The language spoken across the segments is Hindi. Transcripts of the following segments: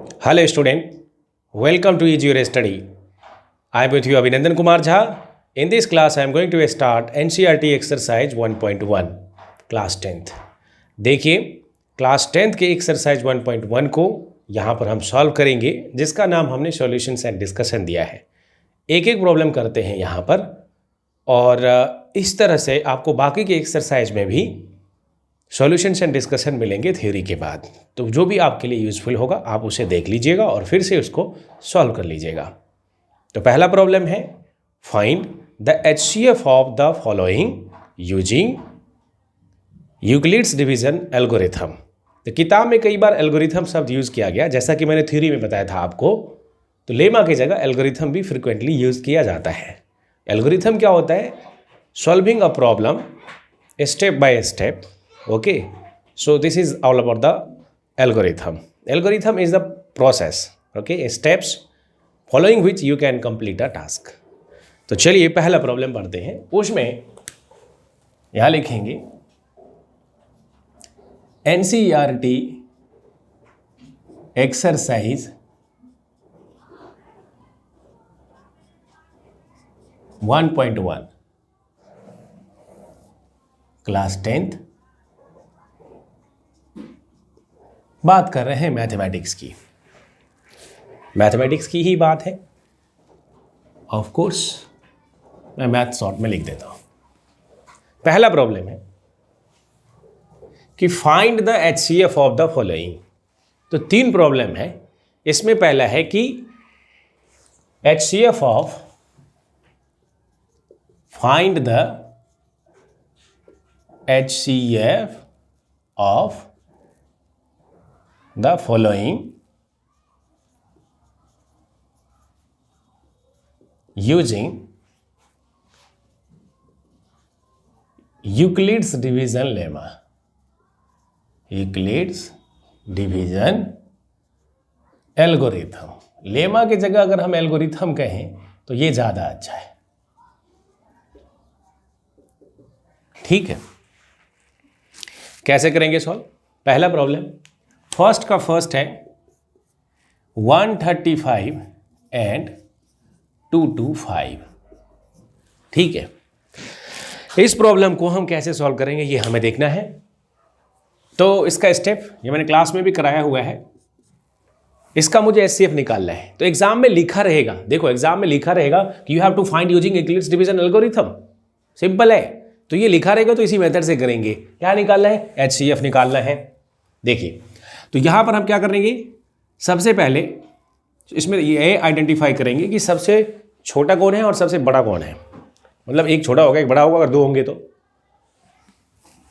Hello student, welcome to Easy Your Study. I am with you Abhinandan Kumar Jha. In this class I am going to start NCERT exercise 1.1 class 10th. देखिए क्लास 10th के एक्सरसाइज 1.1 को यहाँ पर हम सॉल्व करेंगे, जिसका नाम हमने सॉल्यूशंस एंड डिस्कशन दिया है। एक एक प्रॉब्लम करते हैं यहाँ पर, और इस तरह से आपको बाकी के एक्सरसाइज में भी सॉल्यूशंस एंड डिस्कशन मिलेंगे थ्योरी के बाद। तो जो भी आपके लिए यूज़फुल होगा आप उसे देख लीजिएगा और फिर से उसको सॉल्व कर लीजिएगा। तो पहला प्रॉब्लम है, find the HCF of the following using Euclid's division algorithm. तो किताब में कई बार एल्गोरिथम शब्द यूज़ किया गया, जैसा कि मैंने थ्योरी में बताया था आपको। तो लेमा की जगह एल्गोरिथम भी फ्रिक्वेंटली यूज़ किया जाता है। एल्गोरिथम क्या होता है? Solving a problem step by step. Okay, so this is all about the algorithm. Algorithm is the process, okay, steps following which you can complete a task. तो चलिए पहला प्रॉब्लम पढ़ते हैं। उसमें यहाँ लिखेंगे NCERT एक्सरसाइज 1.1 क्लास 10th। बात कर रहे हैं मैथमेटिक्स की। मैथमेटिक्स की ही बात है। ऑफ कोर्स मैं मैथ शॉर्ट में लिख देता हूं। पहला प्रॉब्लम है कि find the HCF of the following. तो तीन प्रॉब्लम है इसमें। पहला है कि HCF of, find the HCF of the following using Euclid's division lemma. Euclid's division algorithm. Lemma की जगह अगर हम एल्गोरिथम कहें तो ये ज़्यादा अच्छा है। ठीक है, कैसे करेंगे सॉल्व? पहला प्रॉब्लम, फर्स्ट का फर्स्ट है 135 एंड 225। ठीक है, इस प्रॉब्लम को हम कैसे सॉल्व करेंगे ये हमें देखना है। तो इसका स्टेप ये मैंने क्लास में भी कराया हुआ है। इसका मुझे HCF निकालना है। तो एग्जाम में लिखा रहेगा, देखो एग्जाम में लिखा रहेगा कि you have to find using Euclid's division algorithm. Simple है, तो ये लिखा रहेगा तो इसी मेथड से करेंगे। क्या निकालना है? HCF निकालना है। देखिए, तो यहाँ पर हम क्या करेंगे, सबसे पहले इसमें ये आइडेंटिफाई करेंगे कि सबसे छोटा कौन है और सबसे बड़ा कौन है। मतलब एक छोटा होगा एक बड़ा होगा, अगर दो होंगे तो।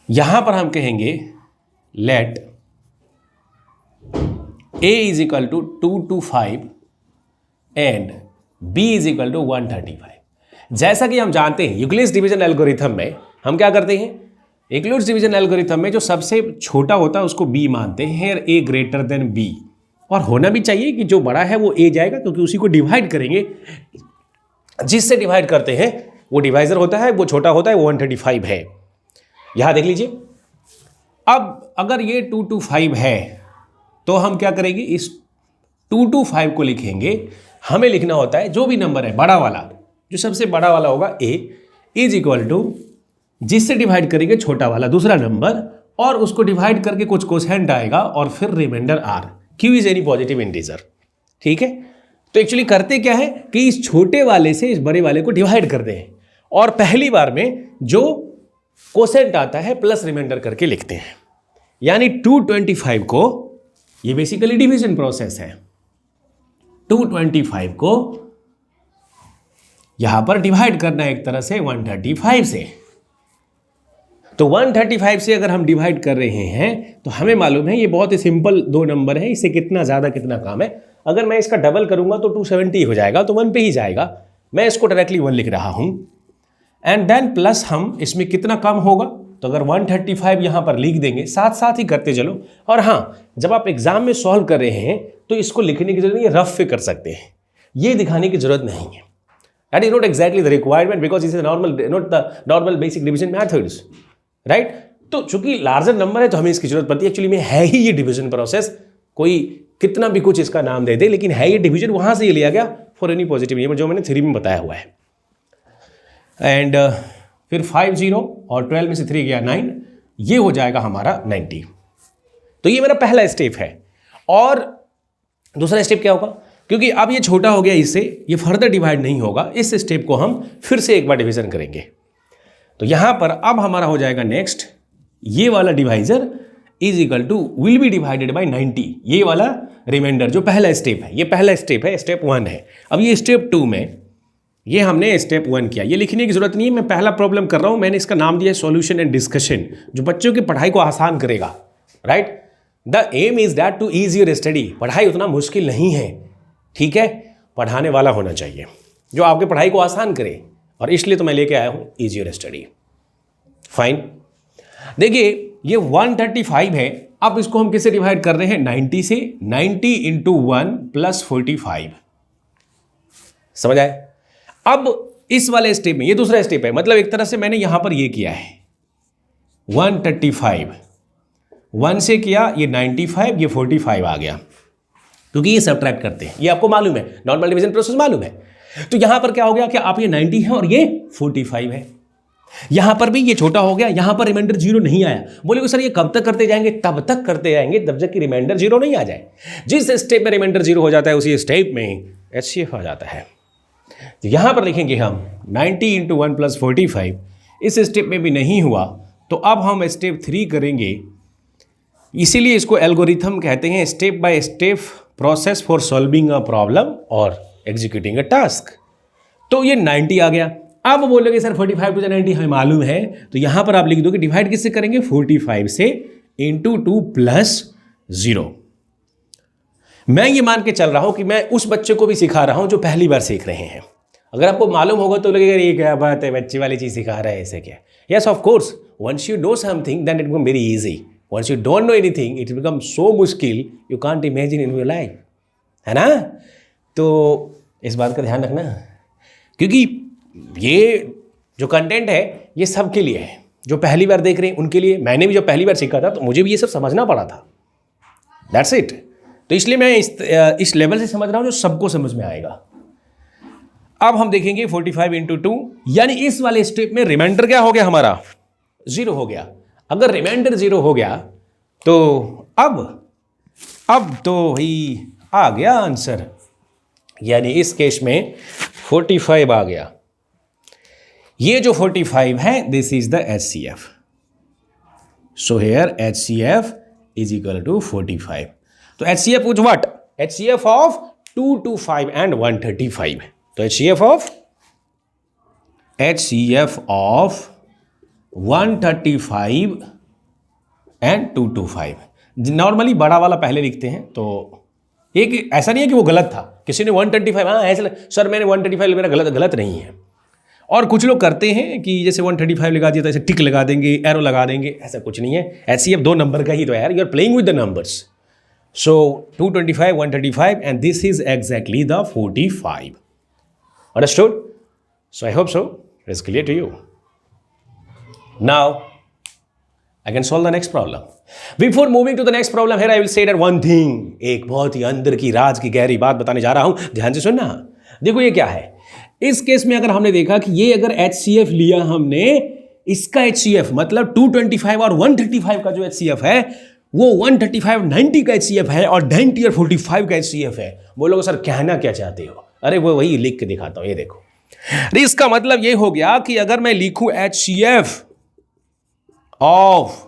यहाँ पर हम कहेंगे let A is equal to 225 and B is equal to 135। जैसा कि हम जानते हैं यूक्लिड्स डिवीजन एल्गोरिथम में हम क्या करते हैं, यूक्लिड्स डिवीजन एल्गोरिथम में जो सबसे छोटा होता है उसको B मानते हैं, A ग्रेटर देन B। और होना भी चाहिए कि जो बड़ा है वो A जाएगा, क्योंकि उसी को डिवाइड करेंगे। जिससे डिवाइड करते हैं वो डिवाइजर होता है, वो छोटा होता है, वो 135 है। यहाँ देख लीजिए। अब अगर ये 225 है तो हम क्या करेंगे, इस 225 को लिखेंगे। हमें लिखना होता है जो भी नंबर है बड़ा वाला, जो सबसे बड़ा वाला होगा A इज इक्वल टू, जिससे डिवाइड करेंगे छोटा वाला दूसरा नंबर, और उसको डिवाइड करके कुछ कोसेंट आएगा और फिर remainder R। Q is any positive integer. ठीक है, तो एक्चुअली करते क्या है कि इस छोटे वाले से इस बड़े वाले को डिवाइड कर दें, और पहली बार में जो कोसेंट आता है प्लस रिमाइंडर करके लिखते हैं। यानी 225 को, ये बेसिकली डिवीजन प्रोसेस है, 225 को यहां पर डिवाइड करना है एक तरह से 135 से। तो 135 से अगर हम डिवाइड कर रहे हैं तो हमें मालूम है ये बहुत ही सिंपल दो नंबर है, इससे कितना ज़्यादा कितना काम है। अगर मैं इसका डबल करूंगा तो 270 हो जाएगा, तो 1 पे ही जाएगा। मैं इसको डायरेक्टली 1 लिख रहा हूं। एंड देन प्लस हम इसमें कितना कम होगा, तो अगर 135 यहाँ पर लिख देंगे, साथ साथ ही करते चलो। और हाँ, जब आप एग्जाम में सॉल्व कर रहे हैं तो इसको लिखने की जरूरत नहीं है, रफ पे कर सकते हैं, ये दिखाने की जरूरत नहीं है। That is not exactly the requirement because this is not the normal basic division methods, right? तो चूंकि लार्जर नंबर है तो हमें इसकी जरूरत पड़ती है। एक्चुअली में है ही ये डिवीजन प्रोसेस, कोई कितना भी कुछ इसका नाम दे दे, लेकिन है ये डिवीजन, वहाँ से ये लिया गया फॉर एनी पॉजिटिव नंबर, जो मैंने थ्री में बताया हुआ है। एंड फिर 5 0 और 12 में से 3 गया 9, ये हो जाएगा हमारा 90। तो ये मेरा पहला स्टेप है। और दूसरा स्टेप क्या होगा, क्योंकि अब ये छोटा हो गया इससे, ये फर्दर डिवाइड नहीं होगा, इस स्टेप को हम फिर से एक बार डिवीजन करेंगे। तो यहां पर अब हमारा हो जाएगा नेक्स्ट, ये वाला divisor is equal to will be divided by 90, ये वाला रिमाइंडर जो पहला स्टेप है, ये पहला स्टेप है, स्टेप 1 है। अब ये स्टेप 2 में ये हमने स्टेप 1 किया, ये लिखने की जरूरत नहीं है, मैं पहला प्रॉब्लम कर रहा हूं, मैंने इसका नाम दिया सॉल्यूशन एंड डिस्कशन, जो बच्चों की पढ़ाई को आसान करेगा, right. The aim is that to ease your study, पढ़ाई उतना मुश्किल नहीं है, ठीक है, पढ़ाने वाला होना चाहिए जो आपके पढ़ाई को आसान करे, और इसलिए तो मैं लेके आया हूं ईज योर स्टडी। फाइन, देखिए ये 135 है, अब इसको हम किससे डिवाइड कर रहे हैं, 90 से। 90 इंटू 1 प्लस 45, समझ आए। अब इस वाले स्टेप में, ये दूसरा स्टेप है, मतलब एक तरह से मैंने यहां पर ये किया है 135, 1 से किया, ये 95, ये 45 आ गया, क्योंकि ये सब्ट्रैक्ट करते हैं, ये आपको मालूम है, नॉर्मल डिवीजन प्रोसेस मालूम है। तो यहां पर क्या हो गया कि आप ये 90 है और ये 45 है, यहां पर भी ये छोटा हो गया, यहां पर रिमाइंडर 0 नहीं आया। बोले सर ये कब तक करते जाएंगे, तब तक करते जाएंगे जब तक कि रिमाइंडर 0 नहीं आ जाए। जिस स्टेप में रिमाइंडर 0 हो जाता है उसी स्टेप में HCF आ जाता है। तो यहां पर लिखेंगे हम 90 इंटू 1 प्लस 45, इस स्टेप में भी नहीं हुआ तो अब हम स्टेप 3 करेंगे, इसीलिए इसको एल्गोरिथम कहते हैं, step by step process for solving a problem और एग्जीक्यूटिंग अ टास्क। तो ये 90 आ गया। अब बोलोगे सर 45 टू 90 हमें मालूम है, तो यहां पर आप लिख दोगे डिवाइड किससे करेंगे, 45 से इंटू 2 प्लस 0। मैं ये मान के चल रहा हूं कि मैं उस बच्चे को भी सिखा रहा हूं जो पहली बार सीख रहे हैं। अगर आपको मालूम होगा तो लगेगा ये क्या बात है, बच्चे वाली चीज सिखा रहा है, ऐसे क्या। Yes of course, once you know something then it become very easy, once you don't know anything it become so मुश्किल you can't imagine in your life, है ना। तो इस बात का ध्यान रखना, क्योंकि ये जो कंटेंट है ये सबके लिए है, जो पहली बार देख रहे हैं उनके लिए। मैंने भी जब पहली बार सीखा था तो मुझे भी ये सब समझना पड़ा था, दैट्स इट। तो इसलिए मैं इस लेवल से समझ रहा हूं जो सबको समझ में आएगा। अब हम देखेंगे 45 इंटू 2, यानी इस वाले स्टेप में रिमाइंडर क्या हो गया हमारा, 0 हो गया। अगर रिमाइंडर 0 हो गया तो अब तो ही आ गया आंसर, यानी इस केस में 45 आ गया। ये जो 45 है this is the HCF, so here HCF is equal to 45। तो HCF which what, HCF of 225 and 135। तो HCF ऑफ 135 एंड 225, नॉर्मली बड़ा वाला पहले लिखते हैं। तो एक ऐसा नहीं है कि वो गलत था, किसी ने 135, हाँ ऐसे सर मैंने 135 मेरा गलत नहीं है। और कुछ लोग करते हैं कि जैसे 135 लगा दिया तो ऐसे टिक लगा देंगे, एरो लगा देंगे, ऐसा कुछ नहीं है। HCF 2 नंबर का ही तो है यार, you are playing with the numbers. So 225, 135 and this is exactly the 45। Understood? So I hope so it is clear to you. Now I can solve the next problem. Before moving to the next problem, here I will say that one thing. एक बहुत ही अंदर की राज की गहरी बात बताने जा रहा हूं, ध्यान से सुनना। देखो ये क्या है, इस केस में अगर हमने देखा कि ये अगर HCF लिया हमने, इसका HCF मतलब 225 और 135 का जो HCF है वो 135 90 का HCF है और 90 और 45 का HCF है। बोलोगे सर कहना क्या चाहते हो? अरे वो वही लिख के दिखाता हूं, ये देखो। इसका मतलब ये हो गया कि अगर मैं लिखूं HCF ऑफ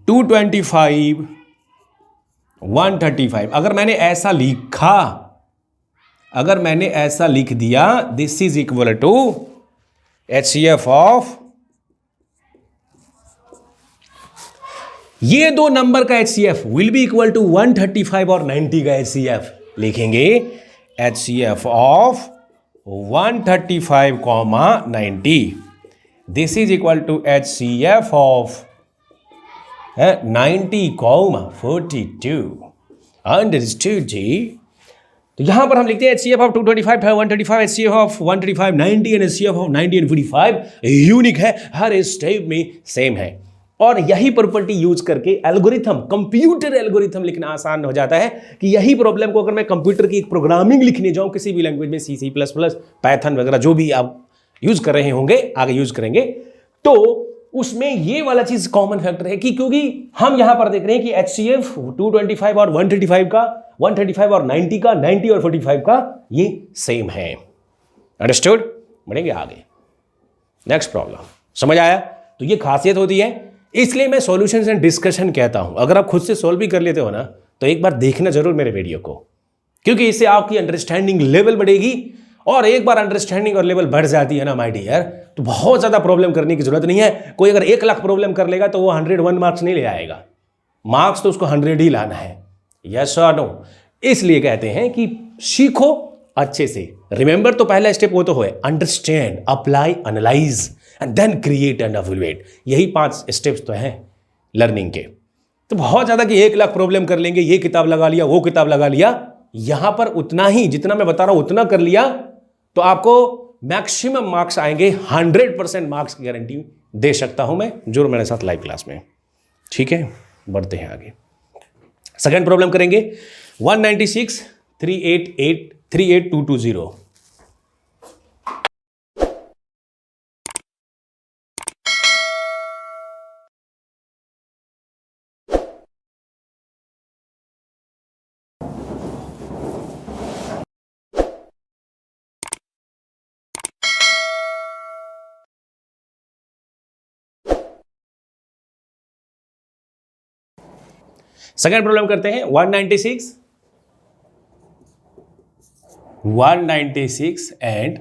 225 135, अगर मैंने ऐसा लिख दिया, this is equal to HCF of ये 2 नंबर का HCF will be equal to 135 और 90 का HCF। लिखेंगे HCF of 135, 90, this is equal to HCF of 90, 42। Understood जी? तो यहां पर हम लिखते हैं HCF of 225 135, HCF of 135 90 and HCF of 90 and 45 unique है, हर स्टेप में सेम है। और यही प्रॉपर्टी यूज करके एल्गोरिथम, कंप्यूटर एल्गोरिथम लिखना आसान हो जाता है कि यही प्रॉब्लम को अगर मैं कंप्यूटर की एक प्रोग्रामिंग लिखने जाऊं किसी भी लैंग्वेज में, सी प्लस प्लस, पाइथन वगैरह जो भी आप यूज कर रहे होंगे, आगे यूज करेंगे, तो उसमें ये वाला चीज कॉमन फैक्टर है कि क्योंकि हम यहां पर देख रहे हैं कि HCF 225 और 135 का, 135 और 90 का, 90 और 45 का ये सेम है। अंडरस्टूड? बढ़ेंगे आगे। नेक्स्ट प्रॉब्लम समझ आया? तो ये खासियत होती है, इसलिए मैं सॉल्यूशंस एंड डिस्कशन कहता हूं। अगर आप खुद से सॉल्व भी कर लेते हो ना, तो एक बार देखना जरूर मेरे वीडियो को, क्योंकि इससे आपकी अंडरस्टैंडिंग लेवल बढ़ेगी। और एक बार अंडरस्टैंडिंग और लेवल बढ़ जाती है ना माय डियर, तो बहुत ज्यादा प्रॉब्लम करने की जरूरत नहीं है। कोई अगर 1 लाख प्रॉब्लम कर लेगा तो वो 101 मार्क्स नहीं ले आएगा, मार्क्स तो उसको 100 ही लाना है। यस और नो? इसलिए कहते हैं कि सीखो अच्छे से। रिमेंबर तो पहला स्टेप वो तो है, understand, apply, analyse and then create and evaluate. यही 5 स्टेप्स तो हैं लर्निंग के। तो बहुत ज्यादा कि 1 लाख प्रॉब्लम कर लेंगे, ये किताब लगा लिया, वो किताब लगा लिया, यहां पर उतना ही जितना मैं बता रहा हूं उतना कर लिया तो आपको मैक्सिमम मार्क्स आएंगे। 100% मार्क्स की गारंटी दे सकता हूं मैं, जो मेरे साथ लाइव क्लास में। ठीक है, बढ़ते हैं आगे। सेकेंड प्रॉब्लम करेंगे 196 388 38220। सेकेंड प्रॉब्लम करते हैं 196 एंड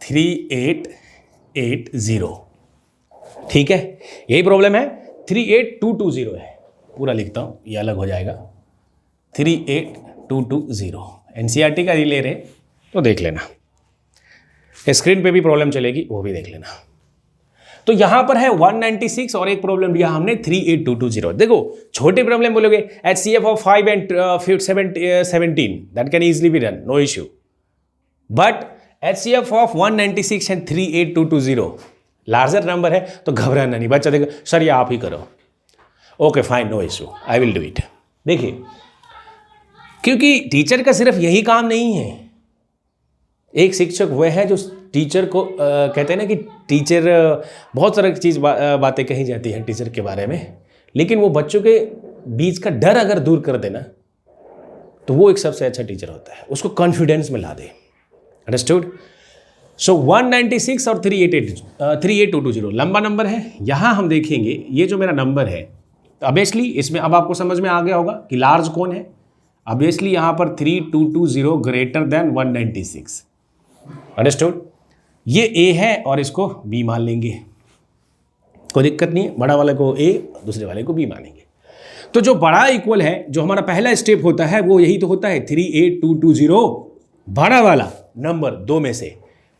3880। ठीक है, यही प्रॉब्लम है। 38220 है, पूरा लिखता हूं, ये अलग हो जाएगा। 38220 NCERT का ही ले रहे तो देख लेना, स्क्रीन पे भी प्रॉब्लम चलेगी, वो भी देख लेना। तो यहां पर है 196 और एक प्रॉब्लम लिया हमने 38220। देखो छोटे प्रॉब्लम बोलोगे, HCF of 5 and 17 that can easily be done, no issue, but HCF of 196 and 38220 larger number है तो घबराना नहीं। बच्चा देखो सर ये आप ही करो, okay fine, no issue, I will do it. देखिए, क्योंकि टीचर का सिर्फ यही काम नहीं है। एक शिक्षक वह है जो टीचर को कहते हैं ना कि टीचर, बहुत सारी चीज़ बातें कही जाती हैं टीचर के बारे में, लेकिन वो बच्चों के बीच का डर अगर दूर कर देना तो वो एक सबसे अच्छा टीचर होता है, उसको कॉन्फिडेंस में ला दे। अंडरस्टूड? सो 196 और 38220 लंबा नंबर है। यहाँ हम देखेंगे ये जो मेरा नंबर है, ऑब्वियसली इसमें अब आपको समझ में आ गया होगा कि लार्ज कौन है। ऑब्वियसली यहाँ पर 3220 ग्रेटर देन 196। अंडरस्टूड? ये A है और इसको B मान लेंगे, कोई दिक्कत नहीं है। बड़ा वाले को A, दूसरे वाले को B मानेंगे। तो जो बड़ा इक्वल है, जो हमारा पहला स्टेप होता है, वो यही तो होता है 38220, बड़ा वाला नंबर दो में से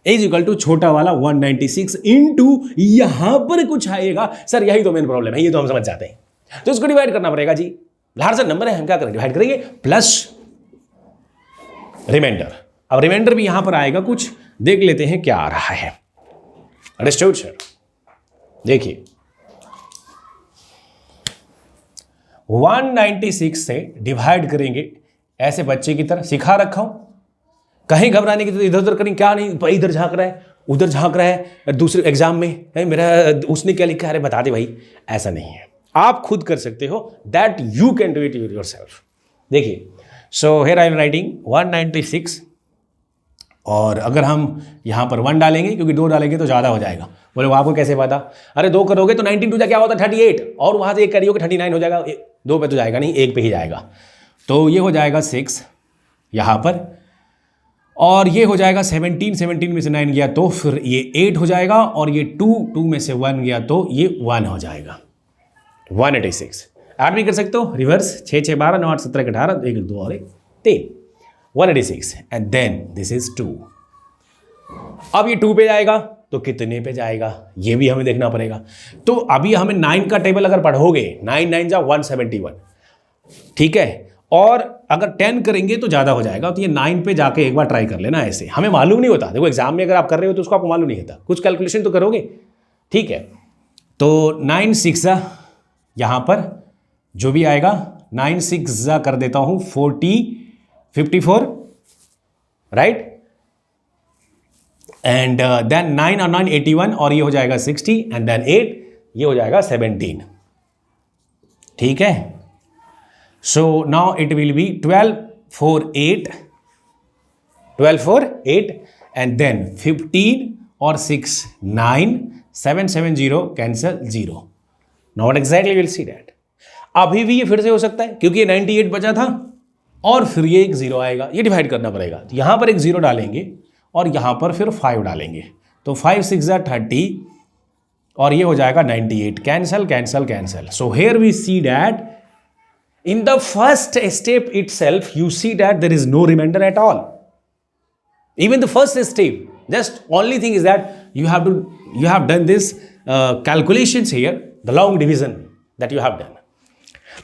इज इक्वल टू छोटा वाला 196 इंटू यहां पर कुछ आएगा। सर यही तो मेन प्रॉब्लम है, ये तो हम समझ जाते हैं, तो इसको डिवाइड करना पड़ेगा जी। लार्जर नंबर है, हम क्या करेंगे, डिवाइड करेंगे प्लस रिमाइंडर। अब रिमाइंडर भी यहां पर आएगा कुछ, देख लेते हैं क्या आ रहा है। Understood sir? देखिए 196 से डिवाइड करेंगे, ऐसे बच्चे की तरह सिखा रखा हूं, कहीं घबराने की तो इधर उधर करेंगे, क्या नहीं इधर झांक रहा है उधर झांक रहा है, दूसरे एग्जाम में है मेरा उसने क्या लिखा है, अरे बता दे भाई, ऐसा नहीं है। आप खुद कर सकते हो, that you can do it yourself. देखिए, so here I am writing 196 और अगर हम यहाँ पर 1 डालेंगे, क्योंकि 2 डालेंगे तो ज़्यादा हो जाएगा। बोले वो आपको कैसे पता, अरे 2 करोगे तो 19 टू क्या होता है 38, और वहाँ से 1 करियोगे 39 हो जाएगा। 2 पे तो जाएगा नहीं, 1 पे ही जाएगा। तो ये हो जाएगा 6 यहाँ पर, और ये हो जाएगा 17 में से 9 गया तो फिर ये 8 हो जाएगा, और ये 2 में से 1 गया तो ये 1 हो जाएगा। 186 ऐड भी कर सकते हो, रिवर्स 6 6 12 9 8 17 18 1 2 और 1 3 186 एंड देन दिस इज 2। अब ये 2 पे जाएगा तो कितने पे जाएगा ये भी हमें देखना पड़ेगा। तो अभी हमें 9 का टेबल अगर पढ़ोगे, 9 9 जा 171, ठीक है, और अगर 10 करेंगे तो ज़्यादा हो जाएगा। तो ये 9 पे जाके एक बार ट्राई कर लेना, ऐसे हमें मालूम नहीं होता। देखो एग्जाम में अगर आप कर रहे हो तो उसको आपको मालूम नहीं होता, कुछ कैलकुलेशन तो करोगे, ठीक है। तो 9 6 यहाँ पर जो भी आएगा 9 6 कर देता हूँ 54 राइट, एंड देन 9 और 9 81 और ये हो जाएगा 60 एंड देन 8 ये हो जाएगा 17. ठीक है, so now it will be 12 4 8 and then 15 और 6 9 7 7 0 cancel 0. Not exactly will see that. अभी भी ये फिर से हो सकता है क्योंकि ये 98 बचा था और फिर ये एक 0 आएगा, ये डिवाइड करना पड़ेगा. तो यहां पर एक 0 डालेंगे और यहां पर फिर 5 डालेंगे, तो 5 6 30 और ये हो जाएगा 98. Cancel cancel cancel. So here we see that in the first step itself you see that there is no remainder at all. Even the first step, just only thing is that you have done this calculations here, the long division that you have done.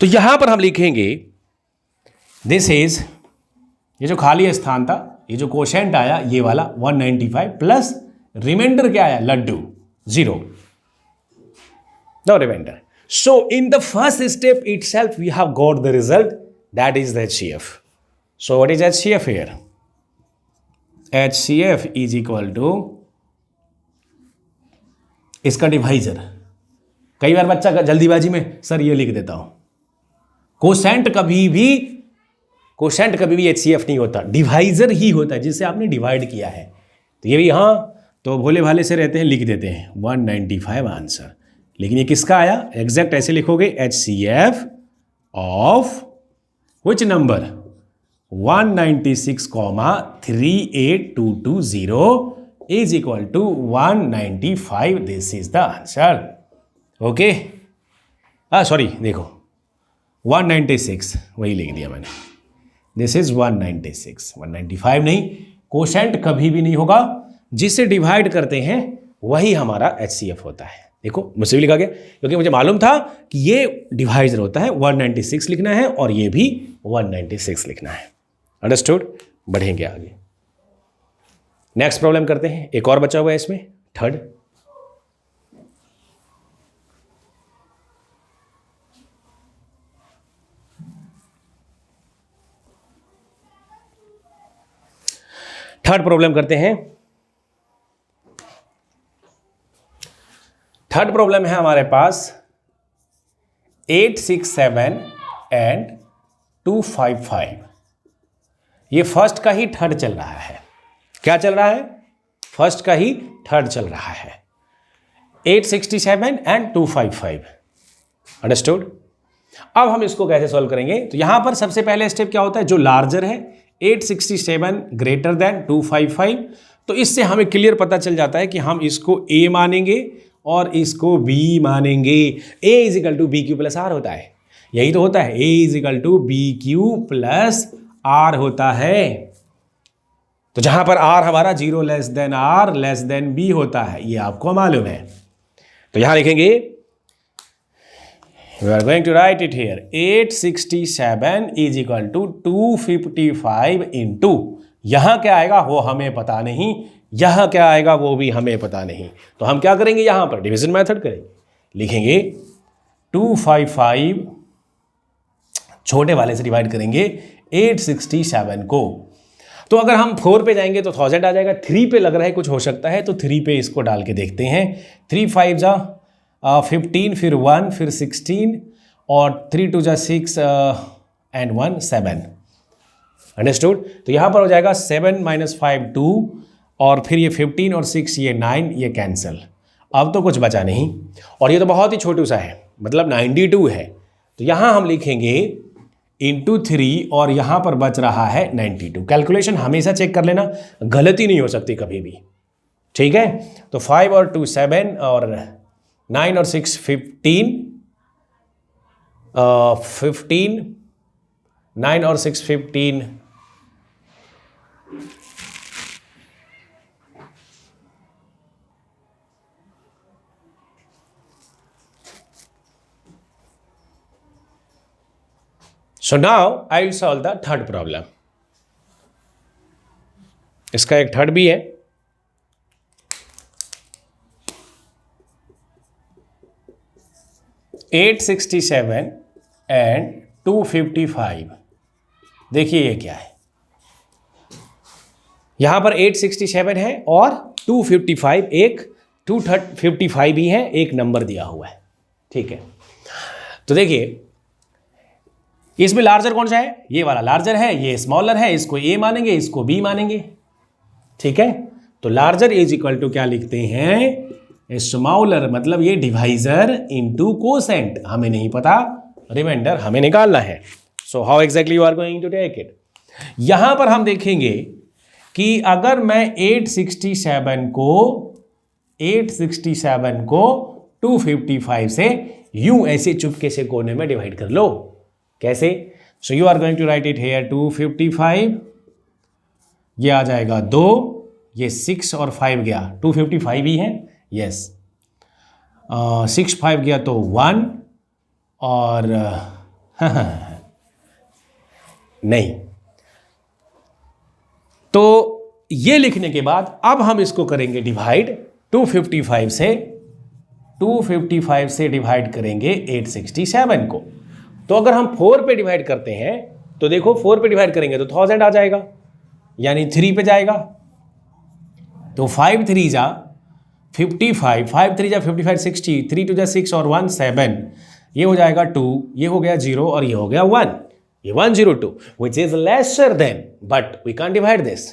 तो यहां पर हम लिखेंगे this is, ये जो खाली स्थान था, ये जो कोशेंट आया ये वाला 195 प्लस रिमाइंडर क्या आया Laddu 0, no remainder. So in the first step itself we have got the result, that is the HCF. So what is HCF here? HCF is equal to इसका डिवाइजर. कई बार बच्चा जल्दीबाजी में सर ये लिख देता हूं, कोसेंट कभी भी HCF नहीं होता, डिवाइजर ही होता है जिससे आपने डिवाइड किया है. तो ये भी यहाँ तो भोले भाले से रहते हैं, लिख देते हैं 195 आंसर. लेकिन ये किसका आया एग्जैक्ट ऐसे लिखोगे HCF of which number 196, 38220 is equal to 195. This is the answer. Okay, sorry देखो 196 वही लिख दिया मैंने. दिस इज 196, 195 नहीं. कोशेंट कभी भी नहीं होगा, जिसे डिवाइड करते हैं वही हमारा HCF होता है. देखो मुझसे भी लिखा गया क्योंकि मुझे मालूम था कि ये डिवाइजर होता है. 196 लिखना है और ये भी 196 लिखना है. अंडरस्टूड. बढ़ेंगे आगे. नेक्स्ट प्रॉब्लम करते हैं. एक और बचा हुआ है इसमें, थर्ड. प्रॉब्लम करते हैं. थर्ड प्रॉब्लम है हमारे पास 867 एंड 255. ये फर्स्ट का ही थर्ड चल रहा है. क्या चल रहा है? फर्स्ट का ही थर्ड चल रहा है. 867 एंड 255. अंडरस्टूड. अब हम इसको कैसे सॉल्व करेंगे? तो यहां पर सबसे पहले स्टेप क्या होता है, जो लार्जर है 867 ग्रेटर देन 255, तो इससे हमें क्लियर पता चल जाता है कि हम इसको A मानेंगे और इसको B मानेंगे. A is equal to b q plus r होता है, यही तो होता है. A is equal to b q plus r होता है. तो जहां पर R हमारा 0 less than R less than B होता है, ये आपको मालूम है. तो यहां लिखेंगे, we are going to write it here, 867 is equal to 255 into, यहां क्या आएगा वो हमें पता नहीं, यहां क्या आएगा वो भी हमें पता नहीं. तो हम क्या करेंगे, यहां पर डिवीजन मेथड करेंगे. लिखेंगे 255 छोटे वाले से डिवाइड करेंगे 867 को. तो अगर हम 4 पे जाएंगे तो 1000 आ जाएगा. 3 पे लग रहा है कुछ हो सकता है, तो 3 पे इसको डाल के देखते हैं. 3 5 जा 15, फिर 1, फिर 16 और 3 2 जा 6 एंड 1 7. अंडरस्टूड. तो यहां पर हो जाएगा 7 - 5 2 और फिर ये 15 और 6 ये 9, ये कैंसिल. अब तो कुछ बचा नहीं और ये तो बहुत ही छोटू सा है, मतलब 92 है. तो यहां हम लिखेंगे इंटू 3 और यहां पर बच रहा है 92. कैलकुलेशन हमेशा चेक कर लेना, गलती नहीं हो सकती कभी भी. ठीक है. तो 5 और 2 7 और 9 और 6 15, 9 और 6 15, So now I will solve the third problem. इसका एक थर्ड भी है. 867 एंड 255, देखिए ये क्या है, यहां पर 867 है और 255, एक 255 भी है, एक नंबर दिया हुआ है, ठीक है। तो देखिए इसमें लार्जर कौन सा है, ये वाला लार्जर है, ये स्मॉलर है, इसको ए मानेंगे, इसको बी मानेंगे, ठीक है। तो लार्जर इज इक्वल टू क्या लिखते हैं, स्मॉलर, मतलब ये डिवाइजर इनटू कोसेंट, हमें नहीं पता, रिमाइंडर हमें निकालना है। So how exactly you are going to take it. यहां पर हम देखेंगे कि अगर मैं 867 को 255 से यूं ऐसे चुपके से कोने में डिवाइड कर लो, कैसे। So you are going to write it here 255, ये आ जाएगा 2, ये 6 और 5 गया, 255 ही है, यस। 6 5 गया तो 1 और नहीं। तो ये लिखने के बाद अब हम इसको करेंगे डिवाइड 255 से डिवाइड करेंगे 867 को। तो अगर हम 4 पे डिवाइड करते हैं तो देखो 4 पे डिवाइड करेंगे तो 1000 आ जाएगा, यानी 3 पे जाएगा तो 5 3 जा 55, 5 3 जा 55, 60, 3 2 जा 6 और 1 7, ये हो जाएगा 2, ये हो गया 0 और ये हो गया 1, ये 102 which is lesser than, but we can divide this.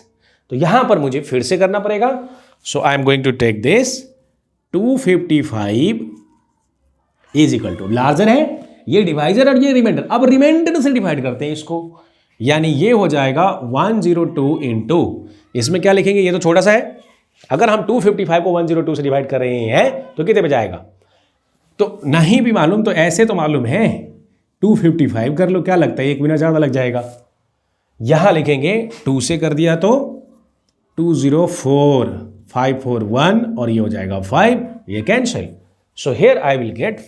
तो यहां पर मुझे फिर से करना पड़ेगा। So I am going to take this 255 is equal to, larger है ये डिवाइजर और ये रिमाइंडर, अब रिमाइंडर से डिवाइड करते हैं इसको, यानी ये हो जाएगा 102 इंटू, इसमें क्या लिखेंगे, ये तो छोटा सा है, अगर हम 255 को 102 से डिवाइड कर रहे हैं तो कितने पे जाएगा, तो नहीं भी मालूम तो ऐसे तो मालूम है, 255 कर लो, क्या लगता है 1 मिनट ज़्यादा लग जाएगा। यहां लिखेंगे 2 से कर दिया तो 204, 541 और ये हो जाएगा 5, ये cancel. So here I will get,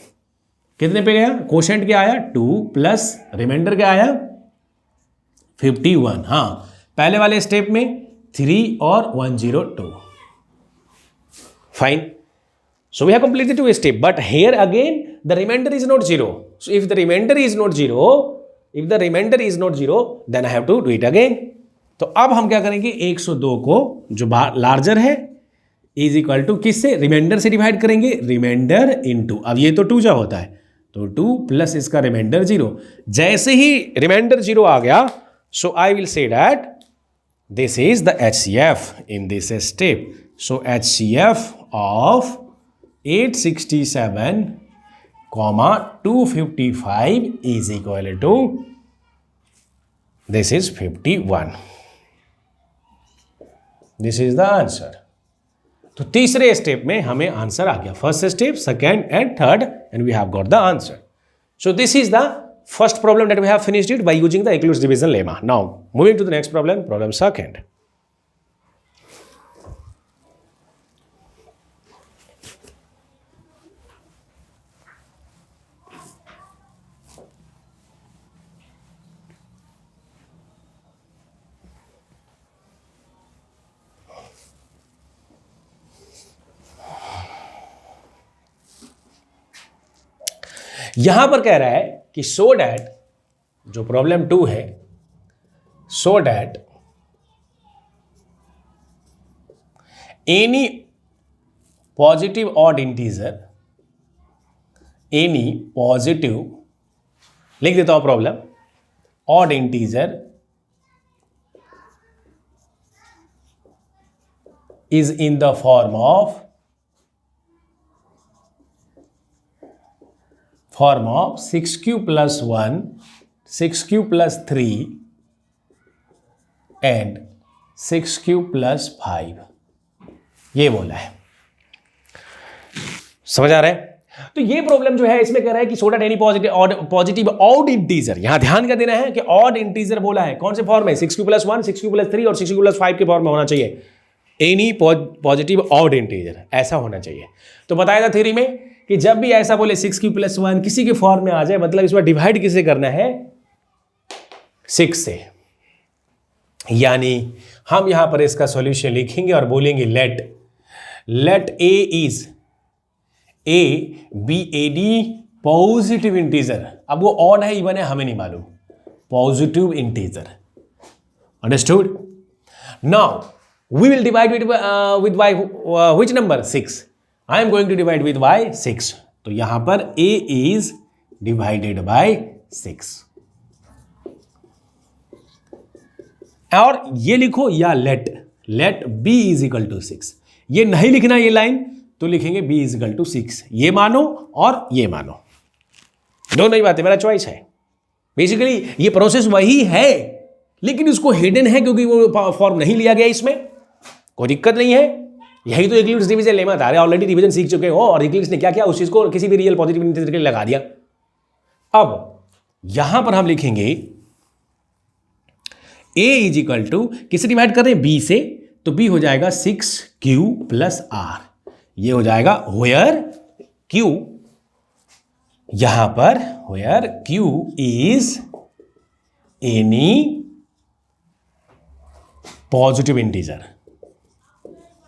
कितने पे गया, कोशेंट क्या आया 2 प्लस रिमाइंडर क्या आया 51, हाँ पहले वाले स्टेप में 3 और 102, fine. So we have completed 2 steps, but here again the remainder is not 0. So if the remainder is not 0, then I have to do it again. तो अब हम क्या करेंगे, 102 को जो लार्जर है इज इक्वल टू किससे, रिमाइंडर से डिवाइड करेंगे, रिमाइंडर इनटू, अब ये तो 2 जा होता है तो 2 प्लस इसका रिमाइंडर 0, जैसे ही रिमाइंडर 0 आ गया, so I will say that this is the HCF in this step. So HCF of 867, 255 is equal to, this is 51. This is the answer. तो तीसरे स्टेप में हमें आंसर आ गया, first step, second and third, and we have got the answer. So this is the first problem that we have finished it by using the Euclid's division lemma. Now moving to the next problem, problem second. यहां पर कह रहा है कि सो डैट, जो प्रॉब्लम 2 है, so that any positive odd integer, any positive, लिख देता हूं problem, odd integer is in the form of 6q plus 1, 6q plus 3 and 6q plus 5, ये बोला है, समझ आ रहा है। तो ये प्रॉब्लम जो है इसमें कह रहा है कि so that any positive odd integer, यहां ध्यान क्या देना है कि ऑड इंटीजर बोला है, कौन से फॉर्म में, 6q plus 1, 6q plus 3 और 6q plus 5 के फॉर्म में होना चाहिए, एनी पॉजिटिव ऑड इंटीजर ऐसा होना चाहिए। तो बताया था थ्योरी में कि जब भी ऐसा बोले 6q plus 1 किसी के फॉर्म में आ जाए, मतलब इसमें डिवाइड किसे करना है, 6 से, यानी हम यहां पर इसका सॉल्यूशन लिखेंगे और बोलेंगे let a is a b a d positive integer, अब वो ऑड है इवन है हमें नहीं मालूम, positive integer, understood. Now we will divide with y which number 6, I am going to divide with y 6, तो यहां पर a इज डिवाइडेड बाय 6, और ये लिखो या let b is equal to 6, ये नहीं लिखना ये लाइन तो लिखेंगे b इज इक्वल टू 6, ये मानो और ये मानो, दोनों ही बातें, मेरा चॉइस है। बेसिकली ये प्रोसेस वही है, लेकिन इसको हिडन है क्योंकि वो फॉर्म नहीं लिया गया, इसमें कोई दिक्कत नहीं है। यही तो इक्लिप्स डिवीजन लेमा था, ऑलरेडी डिवीजन सीख चुके हो, और इक्लिप्स ने क्या किया, उस चीज को किसी भी रियल पॉजिटिव इंटीजर के लिए लगा दिया। अब यहां पर हम लिखेंगे a इज इक्वल टू किससे डिवाइड कर रहे हैं, b से, तो b हो जाएगा 6q प्लस r, ये हो जाएगा वेयर q, यहां पर where q is any positive integer,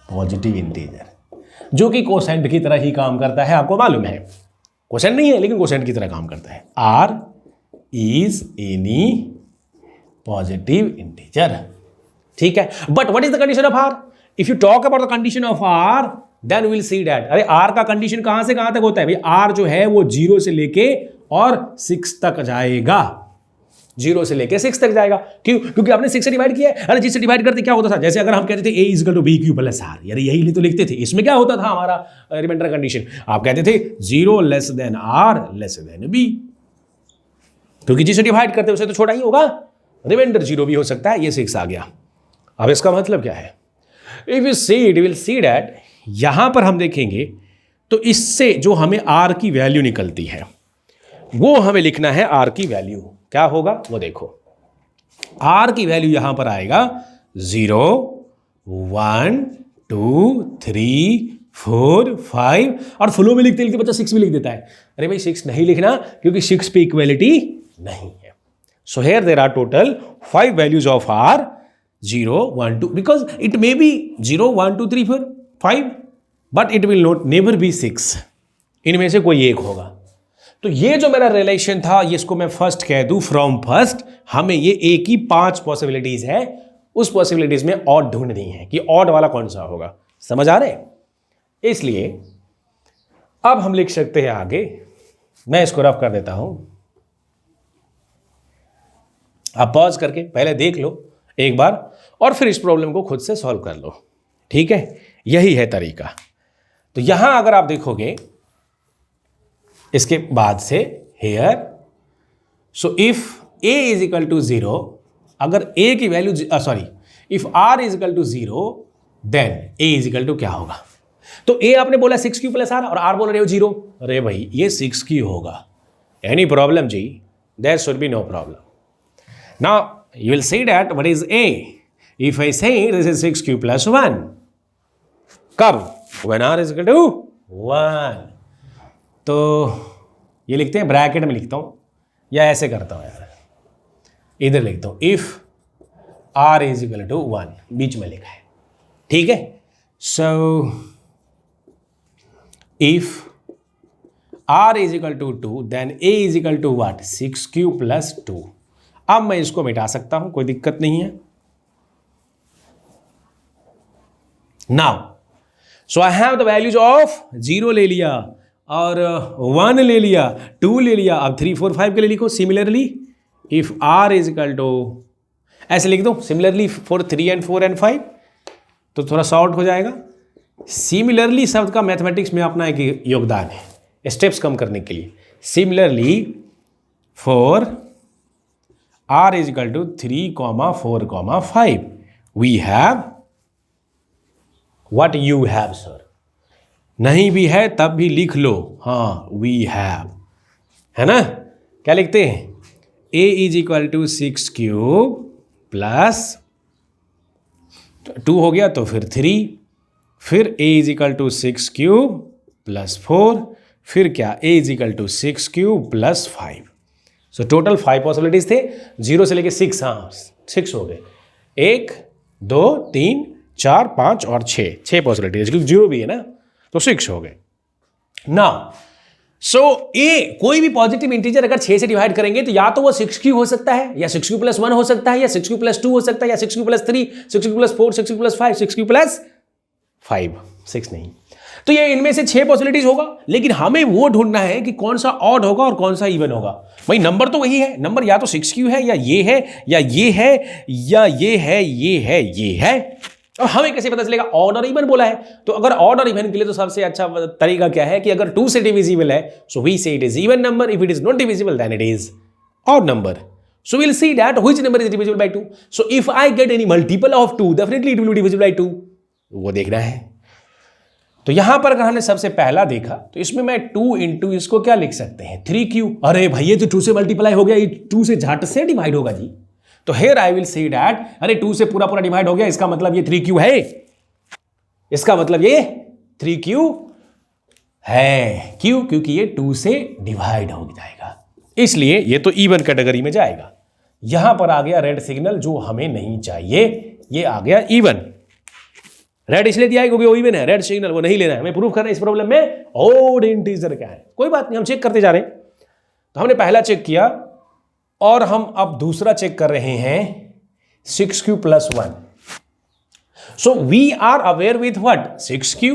positive integer जो कि कोसेंट की तरह ही काम करता है, आपको मालूम है, कोसेंट नहीं है लेकिन कोसेंट की तरह काम करता है। r is any positive integer, ठीक है। But what is the condition of r? If you talk about the condition of r then will see that, अरे r का कंडीशन कहां से कहां तक होता है भाई, r जो है वो 0 से लेके और 6 तक जाएगा, 0 से लेके 6 तक जाएगा, क्यों, क्योंकि आपने 6 से डिवाइड किया है। अरे जिससे डिवाइड करते क्या होता था, जैसे अगर हम कहते थे a is equal to b q plus r, यार यही तो लिखते थे, इसमें क्या होता था हमारा रिमाइंडर कंडीशन, आप कहते थे 0 less than r less than b, क्योंकि जिसे डिवाइड करते उसे तो छोटा ही होगा, रिमाइंडर 0 भी हो सकता है, ये 6 आ गया। अब इसका मतलब क्या है, if you see it will see that, यहां पर हम देखेंगे तो इससे जो हमें r की वैल्यू निकलती है वो हमें लिखना है, r की वैल्यू क्या होगा वो देखो, r की वैल्यू यहां पर आएगा 0 1 2 3 4 5, और फ्लो में लिखते लिखते बच्चा 6 भी लिख देता है। अरे भाई 6 नहीं लिखना, क्योंकि 6 पे इक्वलिटी नहीं है। So here there are total 5 values of r, 0 1 2, because it may be 0 1 2 3 4 5, but it will not never be 6, इनमें से कोई एक होगा। तो ये जो मेरा रिलेशन था, ये इसको मैं फर्स्ट कह दूं, फ्रॉम फर्स्ट हमें ये ए की 5 पॉसिबिलिटीज है, उस पॉसिबिलिटीज में ऑड ढूंढनी है कि ऑड वाला कौन सा होगा, समझ आ रहे? इसलिए अब हम लिख सकते हैं आगे, मैं इसको रफ कर देता हूं, आप पॉज करके पहले देख लो एक बार और फिर इस प्रॉब्लम को खुद से सॉल्व कर लो, ठीक है, यही है तरीका। तो यहां अगर आप देखोगे इसके बाद से here, so if a is equal to 0, अगर a की value if r is equal to 0 then a is equal to क्या होगा, तो a आपने बोला 6q प्लस r और r बोल रहे हो 0, अरे भाई ये 6q होगा, एनी प्रॉब्लम जी, there should be no problem. Now you will say that what is a? If I say this is 6q plus 1, कब? When r is equal to 1, तो ये लिखते हैं, ब्रैकेट में लिखता हूं या ऐसे करता हूं यार, इधर लिखता हूं if r is equal to 1, बीच में लिखा है, ठीक है। So if r is equal to 2 then a is equal to what? 6q plus 2। अब मैं इसको मिटा सकता हूं, कोई दिक्कत नहीं है। Now so I have the values of 0 ले लिया और 1 ले लिया, 2 ले लिया, अब 3 4 5 के लिए लिखो similarly if r is equal to, ऐसे लिख दो सिमिलरली फॉर 3 and 4 and 5, तो थोड़ा शॉर्ट हो जाएगा। सिमिलरली शब्द का मैथमेटिक्स में अपना एक योगदान है, स्टेप्स कम करने के लिए। Similarly for r is equal to 3, 4, 5, we have what you have sir, नहीं भी है तब भी लिख लो, हाँ we have, है ना, क्या लिखते हैं, a is equal to 6q plus 2 हो गया तो फिर 3, फिर a is equal to 6q plus 4, फिर क्या a is equal to 6q plus 5। So total 5 possibilities थे, 0 से लेके 6, हाँ 6 हो गए, 1 2 3 4 5 और 6 पॉसिबिलिटीज, क्योंकि 0 भी है ना, तो 6 हो गए। नाउ सो ए कोई भी पॉजिटिव इंटीजर अगर 6 से डिवाइड करेंगे तो या तो वो 6q हो सकता है, या 6q + 1 हो सकता है, या 6q + 2 हो सकता है, या 6q + 3, 6q + 4, 6q + 5, 6q + 5, 6 नहीं। तो ये इनमें से 6 पॉसिबिलिटीज होगा, लेकिन हमें वो ढूंढना है कि कौन सा ऑड होगा और कौन सा इवन होगा। भाई नंबर तो वही है, नंबर या तो 6q है, या ये है, या ये है, या ये है, ये है, ये है। और हमें कैसे पता चलेगा? ऑड और इवन बोला है, तो अगर ऑड और इवन के लिए तो सबसे अच्छा तरीका क्या है कि अगर 2 से डिविजिबल है so we say it is even number, if it is not divisible then it is odd number. So we'll see that which number is divisible by 2. So if I get any multiple of 2, definitely it will be divisible by 2. वो देखना है। तो यहां पर अगर हमने सबसे पहला देखा तो इसमें मैं 2 इंटू इसको क्या लिख सकते हैं 3q। अरे भाई ये तो 2 से मल्टीप्लाई हो गया, ये 2 से झट से डिवाइड होगा जी। तो here I will see that अरे 2 से पूरा पूरा डिवाइड हो गया, इसका मतलब ये 3q है, इसका मतलब ये 3q है। क्यों? क्योंकि ये 2 से डिवाइड हो जाएगा, इसलिए ये तो इवन कैटेगरी में जाएगा। यहां पर आ गया रेड सिग्नल जो हमें नहीं चाहिए, ये आ गया इवन। रेड इसलिए दिया है क्योंकि वो इवन है, रेड सिग्नल वो नहीं लेना है, हमें प्रूफ करना है इस प्रॉब्लम में ऑड इंटीजर क्या है। कोई बात नहीं, हम चेक करते जा रहे हैं। तो हमने पहला चेक किया और हम अब दूसरा चेक कर रहे हैं 6q + 1। So we are aware with what 6q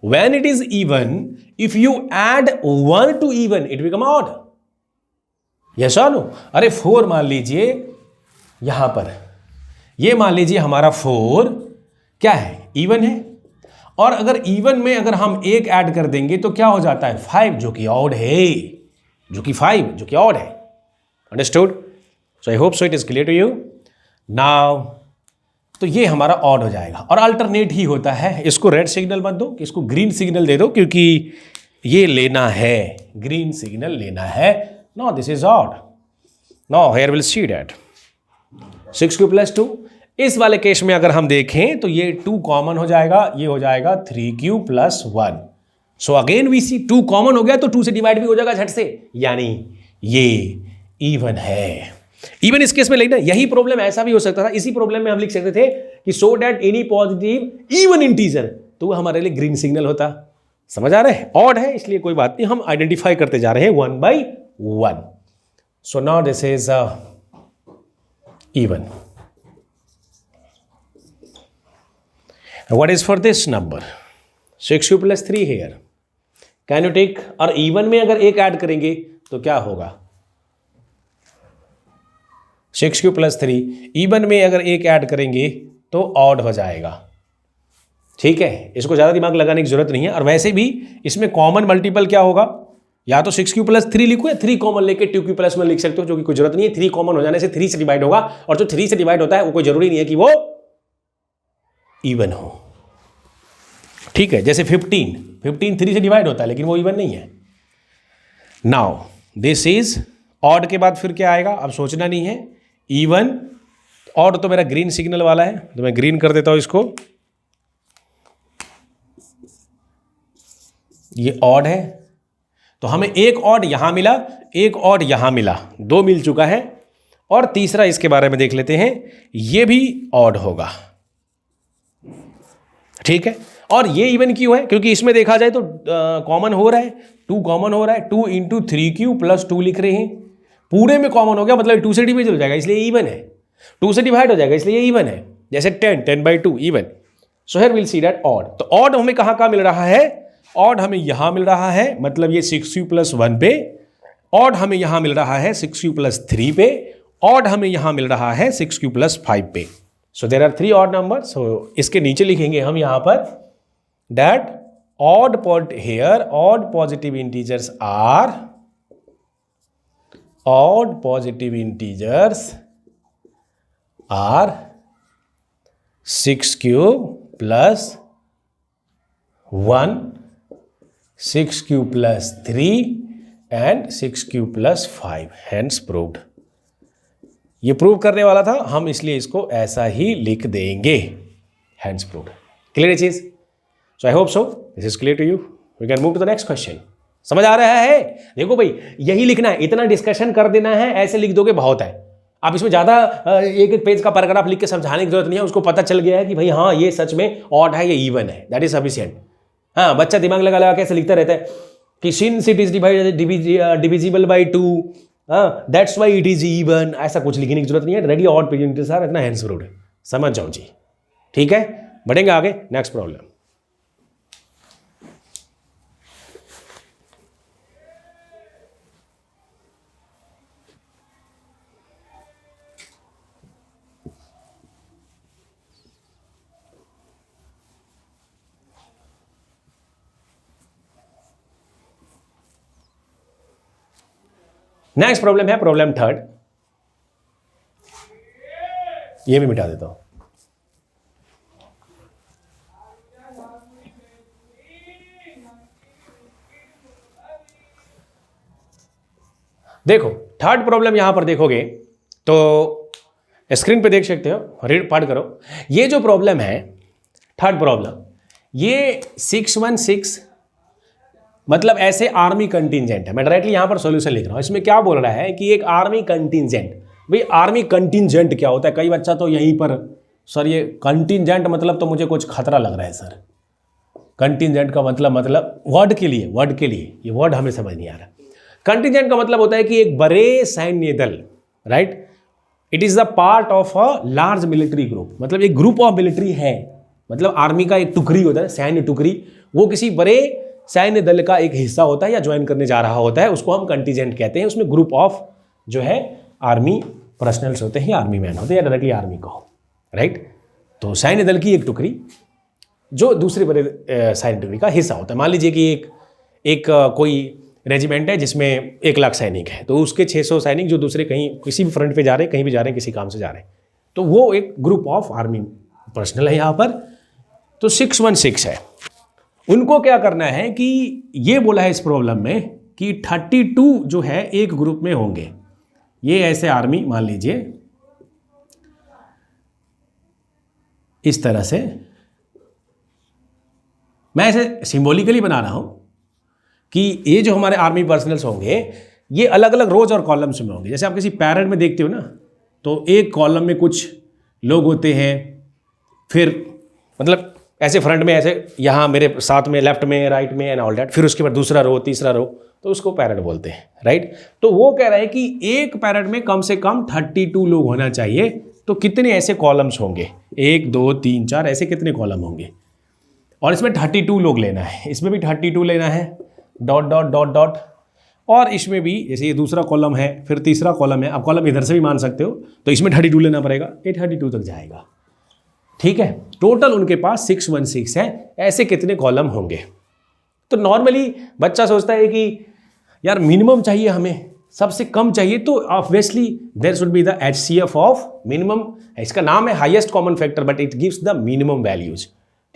when it is even, if you add 1 to even it become odd. Yes और नो? अरे 4 मान लीजिए यहां पर, ये मान लीजिए हमारा 4 क्या है इवन है, और अगर इवन में अगर हम 1 ऐड कर देंगे तो क्या हो जाता है 5 जो कि ऑड है, जो कि 5 जो कि ऑड है। Understood? So I hope so it is clear to you now. तो ये हमारा ऑड हो जाएगा और अल्टरनेट ही होता है। इसको रेड सिग्नल मत दो, इसको ग्रीन सिग्नल दे दो, क्योंकि ये लेना है, ग्रीन सिग्नल लेना है। No this is odd. No here will see that 6q + 2। इस वाले केस में अगर हम देखें तो ये 2 कॉमन हो जाएगा, ये हो जाएगा 3q + 1। So again we see 2 common हो गया तो 2 से डिवाइड भी हो जाएगा झट से, यानी ये इवन है। इवन इस केस में लेना, यही प्रॉब्लम ऐसा भी हो सकता था। इसी प्रॉब्लम में हम लिख सकते थे कि so that any positive even integer, तो वो हमारे लिए ग्रीन सिग्नल होता। समझ आ रहा है? ऑड है इसलिए कोई बात नहीं, हम आइडेंटिफाई करते जा रहे हैं 1/1। So now this is even. What is for this number 6q + 3 here? Can you take? और इवन में अगर 1 ऐड करेंगे तो क्या होगा 6q + 3। इवन में अगर 1 ऐड करेंगे तो ऑड हो जाएगा। ठीक है, इसको ज़्यादा दिमाग लगाने की जरूरत नहीं है। और वैसे भी इसमें कॉमन मल्टीपल क्या होगा, या तो 6q + 3 लिखो या 3 कॉमन लेके 2q + 1 लिख सकते हो, जो कि कोई जरूरत नहीं है। 3 कॉमन हो जाने से 3 से डिवाइड होगा, और जो 3 से डिवाइड होता है वो कोई जरूरी नहीं है कि वो इवन हो। ठीक है, जैसे 15 3 से डिवाइड होता है लेकिन वो इवन नहीं है। नाउ दिस इज ऑड के बाद फिर क्या आएगा, अब सोचना नहीं है। इवन ऑड तो मेरा ग्रीन सिग्नल वाला है, तो मैं ग्रीन कर देता हूं इसको। ये ऑड है तो हमें एक ऑड यहां मिला, एक ऑड यहां मिला, 2 मिल चुका है। और तीसरा इसके बारे में देख लेते हैं, ये भी ऑड होगा। ठीक है, और ये इवन क्यों है, क्योंकि इसमें देखा जाए तो कॉमन हो रहा है, 2 कॉमन हो रहा है। 2 × 3q + 2 लिख रहे हैं, पूरे में कॉमन हो गया मतलब 2 से डिवाइड हो जाएगा इसलिए इवन है। 2 से डिवाइड हो जाएगा इसलिए ये इवन है। जैसे 10/2 even. So here will see that odd. तो ऑड हमें कहाँ मिल रहा है, ऑड हमें यहां मिल रहा है, मतलब ये 6q + 1 पे। ऑड हमें यहां मिल रहा है 6q + 3 पे। ऑड हमें यहां मिल रहा है 6q + 5 पे। So there are 3 odd number. So इसके नीचे लिखेंगे हम यहां पर that odd positive integers are odd positive integers are 6q + 1, 6q + 3 and 6q + 5, hence proved। ये प्रूव करने वाला था हम, इसलिए इसको ऐसा ही लिख देंगे, hence proved। क्लियर है चीज? So I hope so. This is clear to you. We can move to the next question. समझ आ रहा है? देखो भाई, यही लिखना है, इतना डिस्कशन कर देना है, ऐसे लिख दोगे बहुत है। आप इसमें ज़्यादा एक पेज का पैराग्राफ लिख के समझाने की जरूरत नहीं है। उसको पता चल गया है कि भाई हाँ ये सच में ऑड है, ये इवन है, दैट इज सफिशिएंट। हाँ, बच्चा दिमाग लगा लगा कैसे लिखता रहता है, कि since it is divisible by 2 that's why it is even, ऐसा कुछ लिखने की जरूरत नहीं है। रेडी ऑड पीरियड आर इतना हेंस रूड, समझ जाओ जी। ठीक है, बढ़ेंगे आगे। नेक्स्ट प्रॉब्लम, नेक्स्ट प्रॉब्लम है प्रॉब्लम थर्ड, ये भी मिटा देता हूं। देखो थर्ड प्रॉब्लम यहां पर देखोगे तो स्क्रीन पे देख सकते हो, रीड पढ़ करो। ये जो प्रॉब्लम है थर्ड प्रॉब्लम, ये 616 मतलब ऐसे आर्मी कंटिजेंट है। मैं डायरेक्टली यहां पर सॉल्यूशन लिख रहा हूं। इसमें क्या बोल रहा है कि एक आर्मी कंटिजेंट, भाई आर्मी कंटिजेंट क्या होता है? कई बच्चा तो यहीं पर सर ये कंटिजेंट मतलब तो मुझे कुछ खतरा लग रहा है सर। कंटिजेंट का मतलब वर्ड के लिए ये वर्ड हमें समझ नहीं आ रहा। कंटिजेंट का मतलब होता है कि एक बड़े सैन्य दल, right, it is the part of a large military group, मतलब एक ग्रुप ऑफ मिलिट्री है, मतलब आर्मी का एक टुकड़ी होता है, सैन्य टुकड़ी, वो किसी बड़े सैन्य दल का एक हिस्सा होता है या ज्वाइन करने जा रहा होता है, उसको हम कंटिजेंट कहते हैं। उसमें ग्रुप ऑफ जो है आर्मी पर्सनल्स होते हैं, आर्मी मैन होते हैं, या डायरेक्टली आर्मी को, राइट। तो सैन्य दल की एक टुकड़ी जो दूसरे बड़े सैन्य टुकड़ी का हिस्सा होता है। मान लीजिए कि एक कोई रेजिमेंट है जिसमें 1 लाख सैनिक है, तो उसके 600 सैनिक जो दूसरे कहीं किसी भी फ्रंट पे जा रहे हैं, कहीं भी जा रहे हैं, किसी काम से जा रहे हैं, तो वो एक ग्रुप ऑफ आर्मी पर्सनल है यहाँ पर। तो 616 है। उनको क्या करना है कि ये बोला है इस प्रॉब्लम में कि 32 जो है एक ग्रुप में होंगे। ये ऐसे आर्मी मान लीजिए इस तरह से, मैं ऐसे सिंबॉलिकली बना रहा हूं कि ये जो हमारे आर्मी पर्सनल्स होंगे ये अलग अलग रोज और कॉलम्स में होंगे। जैसे आप किसी पैरेड में देखते हो ना, तो एक कॉलम में कुछ लोग होते हैं, फिर मतलब ऐसे फ्रंट में, ऐसे यहाँ मेरे साथ में, लेफ्ट में, राइट में एंड ऑल दैट, फिर उसके बाद दूसरा रो, तीसरा रो, तो उसको पैरेड बोलते हैं, राइट। तो वो कह रहा है कि एक पैरेड में कम से कम 32 लोग होना चाहिए। तो कितने ऐसे कॉलम्स होंगे? 1 2 3 4 ऐसे कितने कॉलम होंगे? और इसमें 32 लोग लेना है, इसमें भी 32 लेना है, डॉट डॉट डॉट डॉट, और इसमें भी जैसे ये दूसरा कॉलम है, फिर तीसरा कॉलम है, आप कॉलम इधर से भी मान सकते हो, तो इसमें 32 लेना पड़ेगा, ये 32 तक जाएगा। ठीक है, टोटल उनके पास 616 है। ऐसे कितने कॉलम होंगे? तो नॉर्मली बच्चा सोचता है कि यार मिनिमम चाहिए, हमें सबसे कम चाहिए, तो obviously there should be the HCF of minimum. इसका नाम है highest common factor, but it gives the minimum values.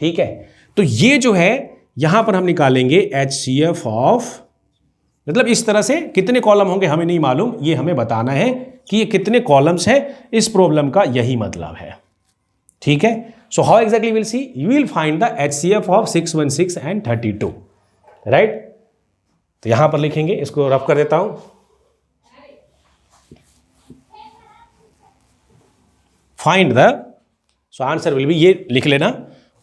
ठीक है, तो ये जो है यहां पर हम निकालेंगे HCF ऑफ, मतलब इस तरह से कितने कॉलम होंगे हमें नहीं मालूम, ये हमें बताना है कि ये कितने कॉलम्स हैं। इस प्रॉब्लम का यही मतलब है। ठीक है, so how exactly will C, you will find the HCF of 616 and 32, right. तो यहां पर लिखेंगे, इसको रफ कर देता हूं। Find the, so answer will be, ये लिख लेना,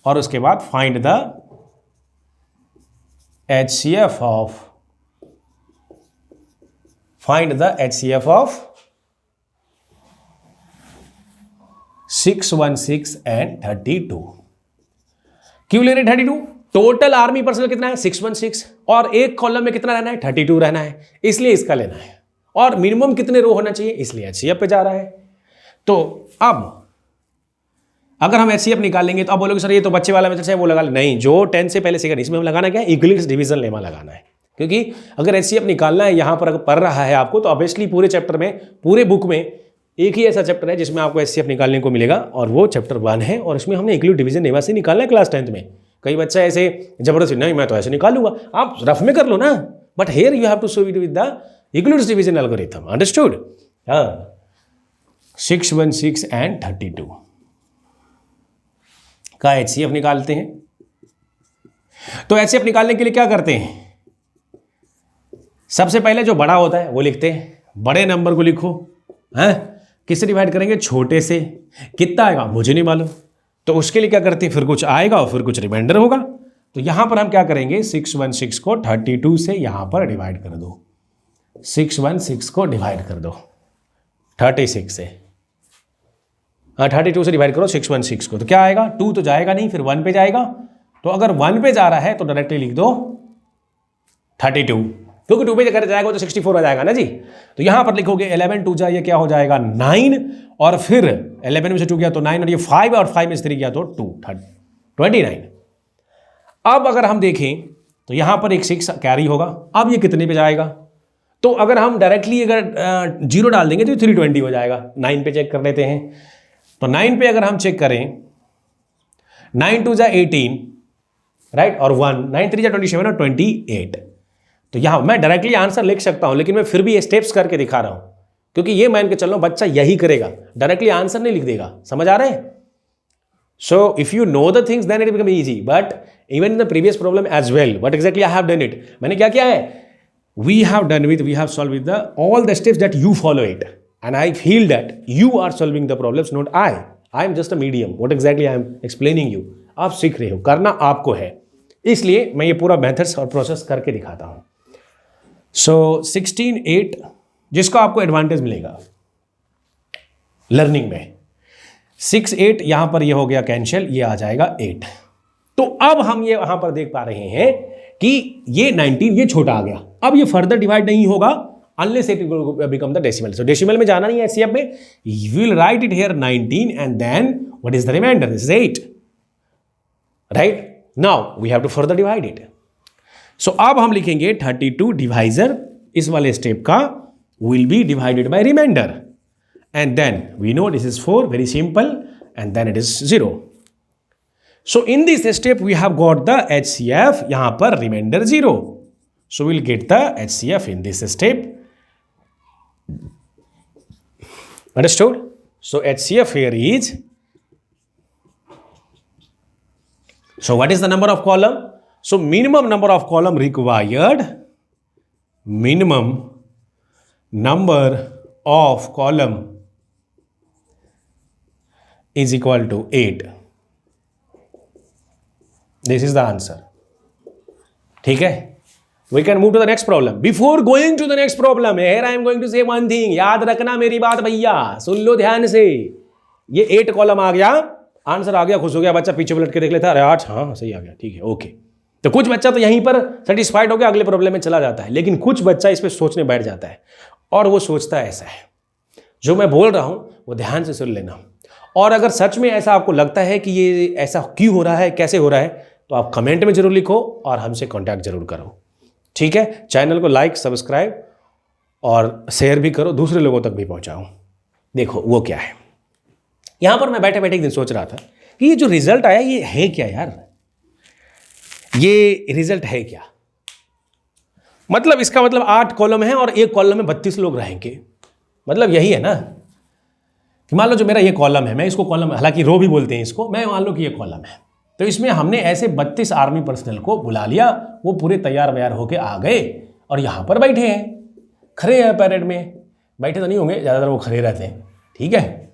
और उसके बाद find the HCF of, find the HCF of 616 and 32। क्यों ले रहे 32? टोटल आर्मी पर्सनल कितना है? 616, और एक कॉलम में कितना रहना है? 32 रहना है, इसलिए इसका लेना है। और मिनिमम कितने रो होना चाहिए, इसलिए HCF पे जा रहा है। तो अब अगर हम HCF निकालेंगे तो अब बोलोगे सर ये तो बच्चे वाला मेथड है, वो लगा ले। नहीं, जो 10 से पहले सेकंड, इसमें हम लगाना क्या है? यूक्लिड्स डिवीजन लेमा लगाना है। क्योंकि अगर HCF निकालना है यहां पर, अगर पढ़ रहा है आपको, तो ऑब्वियसली पूरे चैप्टर में, पूरे बुक में एक ही ऐसा चैप्टर है जिसमें आपको HCF निकालने को मिलेगा, और वो चैप्टर 1 है, और इसमें हमने यूक्लिड डिवीजन लेमा से निकालना है क्लास 10th में। कई बच्चा ऐसे जबरदस्ती, नहीं मैं तो ऐसे निकालूंगा, आप रफ में कर लो ना, but here you have to show it with the Euclid's division algorithm, understood? हाँ, 616 एंड 32 का HCF निकालते हैं। तो HCF निकालने के लिए क्या करते हैं? सबसे पहले जो बड़ा होता है वो लिखते हैं, बड़े नंबर को लिखो, हैं, किससे डिवाइड करेंगे? छोटे से। कितना आएगा मुझे नहीं मालूम, तो उसके लिए क्या करते हैं? फिर कुछ आएगा और फिर कुछ रिमाइंडर होगा, तो तो यहां पर हम क्या करेंगे, 616 को 32 से यहां पर डिवाइड कर दो, 616 को डिवाइड कर दो 36 से, हाँ 32 से डिवाइड करो 616 को, तो क्या आएगा, 2 तो जाएगा नहीं, फिर 1 पे जाएगा, तो अगर 1 पे जा रहा है तो डायरेक्टली लिख दो 32, क्योंकि 2 पे अगर जाएगा तो 64 आ जाएगा ना जी। तो यहां पर लिखोगे 11 2 जा, ये क्या हो जाएगा 9, और फिर 11 में से 2 गया तो 9, और ये 5 और 5 में से 3 गया तो 2, 29। अब अगर हम देखें तो यहां पर एक 6 कैरी होगा, अब ये कितने पे जाएगा, तो अगर हम डायरेक्टली अगर 0 डाल देंगे तो 320 हो जाएगा। 9 पे चेक कर लेते हैं, तो 9 पे अगर हम चेक करें, 9 2 जा 18, राइट, और 1, 9 3 जा 27 और 28। तो यहां मैं डायरेक्टली आंसर लिख सकता हूं, लेकिन मैं फिर भी ये स्टेप्स करके दिखा रहा हूं, क्योंकि ये मान के चल रहा हूं बच्चा यही करेगा, डायरेक्टली आंसर नहीं लिख देगा। समझ आ रहा है? So if you know the things then it become easy, but even in the previous problem as well, what exactly I have done it, मैंने क्या किया है, we have solve with the all the steps that you follow it, and I feel that you are solving the problems, not I am just a medium. What exactly I am explaining you, आप सीख रहे हो, करना आपको है, इसलिए मैं ये पूरा मेथड्स और प्रोसेस करके दिखाता हूं। सो 16 8 जिसका आपको एडवांटेज मिलेगा लर्निंग में, 6 8 यहां पर ये हो गया कैंसिल, ये आ जाएगा 8। तो अब हम ये वहां पर देख पा रहे हैं कि ये 19 ये छोटा आ गया, अब ये फर्दर डिवाइड नहीं होगा unless it will become the decimal. So decimal में जाना नहीं है HCF में, you will write it here 19 and then what is the remainder? This is 8, right? Now we have to further divide it. So अब हम लिखेंगे 32 डिवाइजर इस वाले स्टेप का will be divided by remainder, and then we know this is 4, very simple, and then it is 0. So in this step we have got the HCF, यहाँ पर remainder 0. So we'll get the HCF in this step. Understood? So HCF here is, so what is the number of column? So minimum number of column required, minimum number of column is equal to 8. This is the answer. ठीक है? We can move to the next problem. Before going to the next problem, here I am going to say one thing. याद रखना मेरी बात भैया, सुन लो ध्यान से। ये 8 कॉलम आ गया, आंसर आ गया, खुश हो गया बच्चा, पीछे पलट के देख लेता है, अरे 8, हाँ सही आ गया, ठीक है, ओके। तो कुछ बच्चा तो यहीं पर सेटिस्फाइड हो गया, अगले प्रॉब्लम में चला जाता है, लेकिन कुछ बच्चा इस पर सोचने बैठ जाता है, और वो सोचता है ऐसा है, जो मैं बोल रहा हूँ वो ध्यान से सुन लेना, और अगर सच में ऐसा आपको लगता है कि ये ऐसा क्यों हो रहा है, कैसे हो रहा है, तो आप कमेंट में जरूर लिखो और हमसे कॉन्टैक्ट जरूर करो, ठीक है। चैनल को लाइक सब्सक्राइब और शेयर भी करो, दूसरे लोगों तक भी पहुंचाओ। देखो वो क्या है, यहां पर मैं बैठे बैठे एक दिन सोच रहा था कि ये जो रिजल्ट आया ये है क्या यार, ये रिजल्ट है क्या, मतलब इसका मतलब 8 कॉलम है और एक कॉलम में 32 लोग रहेंगे, मतलब यही है ना कि मान लो जो मेरा ये कॉलम है, मैं इसको कॉलम, हालांकि रो भी बोलते हैं इसको, मैं मान लो कि ये कॉलम है, तो इसमें हमने ऐसे 32 आर्मी पर्सनल को बुला लिया, वो पूरे तैयार व्यार होके आ गए और यहाँ पर बैठे हैं, खड़े हैं पैरेड में, बैठे तो नहीं होंगे, ज़्यादातर वो खड़े रहते हैं, ठीक है।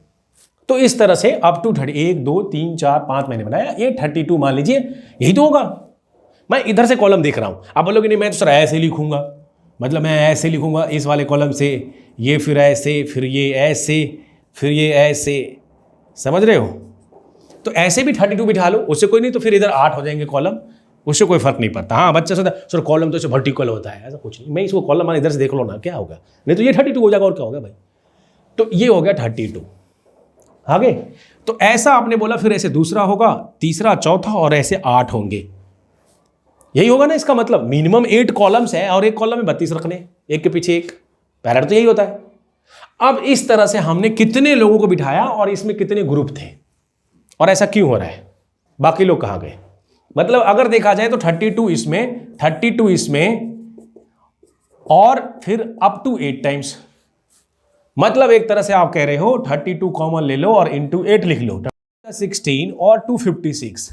तो इस तरह से अप टू 1 2 3 4 5 मैंने बनाया, ये 32 मान लीजिए, यही तो होगा। मैं इधर से कॉलम देख रहा हूँ, आप बोलोगे नहीं मैं तो सर ऐसे लिखूंगा, मतलब मैं ऐसे लिखूंगा इस वाले कॉलम से, ये फिर ऐसे, फिर ये ऐसे, फिर ये ऐसे, समझ रहे हो। तो ऐसे भी 32 बिठा लो, उससे कोई नहीं, तो फिर इधर 8 हो जाएंगे कॉलम, उससे कोई फर्क नहीं पड़ता। हाँ बच्चा सोचता सर कॉलम तो वर्टिकल होता है, ऐसा कुछ नहीं, मैं इसको कॉलम मान इधर से देख लो ना, क्या होगा, नहीं तो ये 32 हो जाएगा और क्या होगा भाई। तो ये हो गया 32, आगे तो ऐसा आपने बोला, फिर ऐसे दूसरा होगा, तीसरा, चौथा और ऐसे 8 होंगे, यही होगा ना। इसका मतलब मिनिमम 8 कॉलम्स है और एक कॉलम में 32 रखने, एक के पीछे एक, पैरेड तो यही होता है। अब इस तरह से हमने कितने लोगों को बिठाया और इसमें कितने ग्रुप थे, और ऐसा क्यों हो रहा है, बाकी लोग कहां गए। मतलब अगर देखा जाए तो 32 इसमें और फिर अप टू 8 टाइम्स, मतलब एक तरह से आप कह रहे हो 32 कॉमन ले लो और इंटू 8 लिख लो, 16 और 256,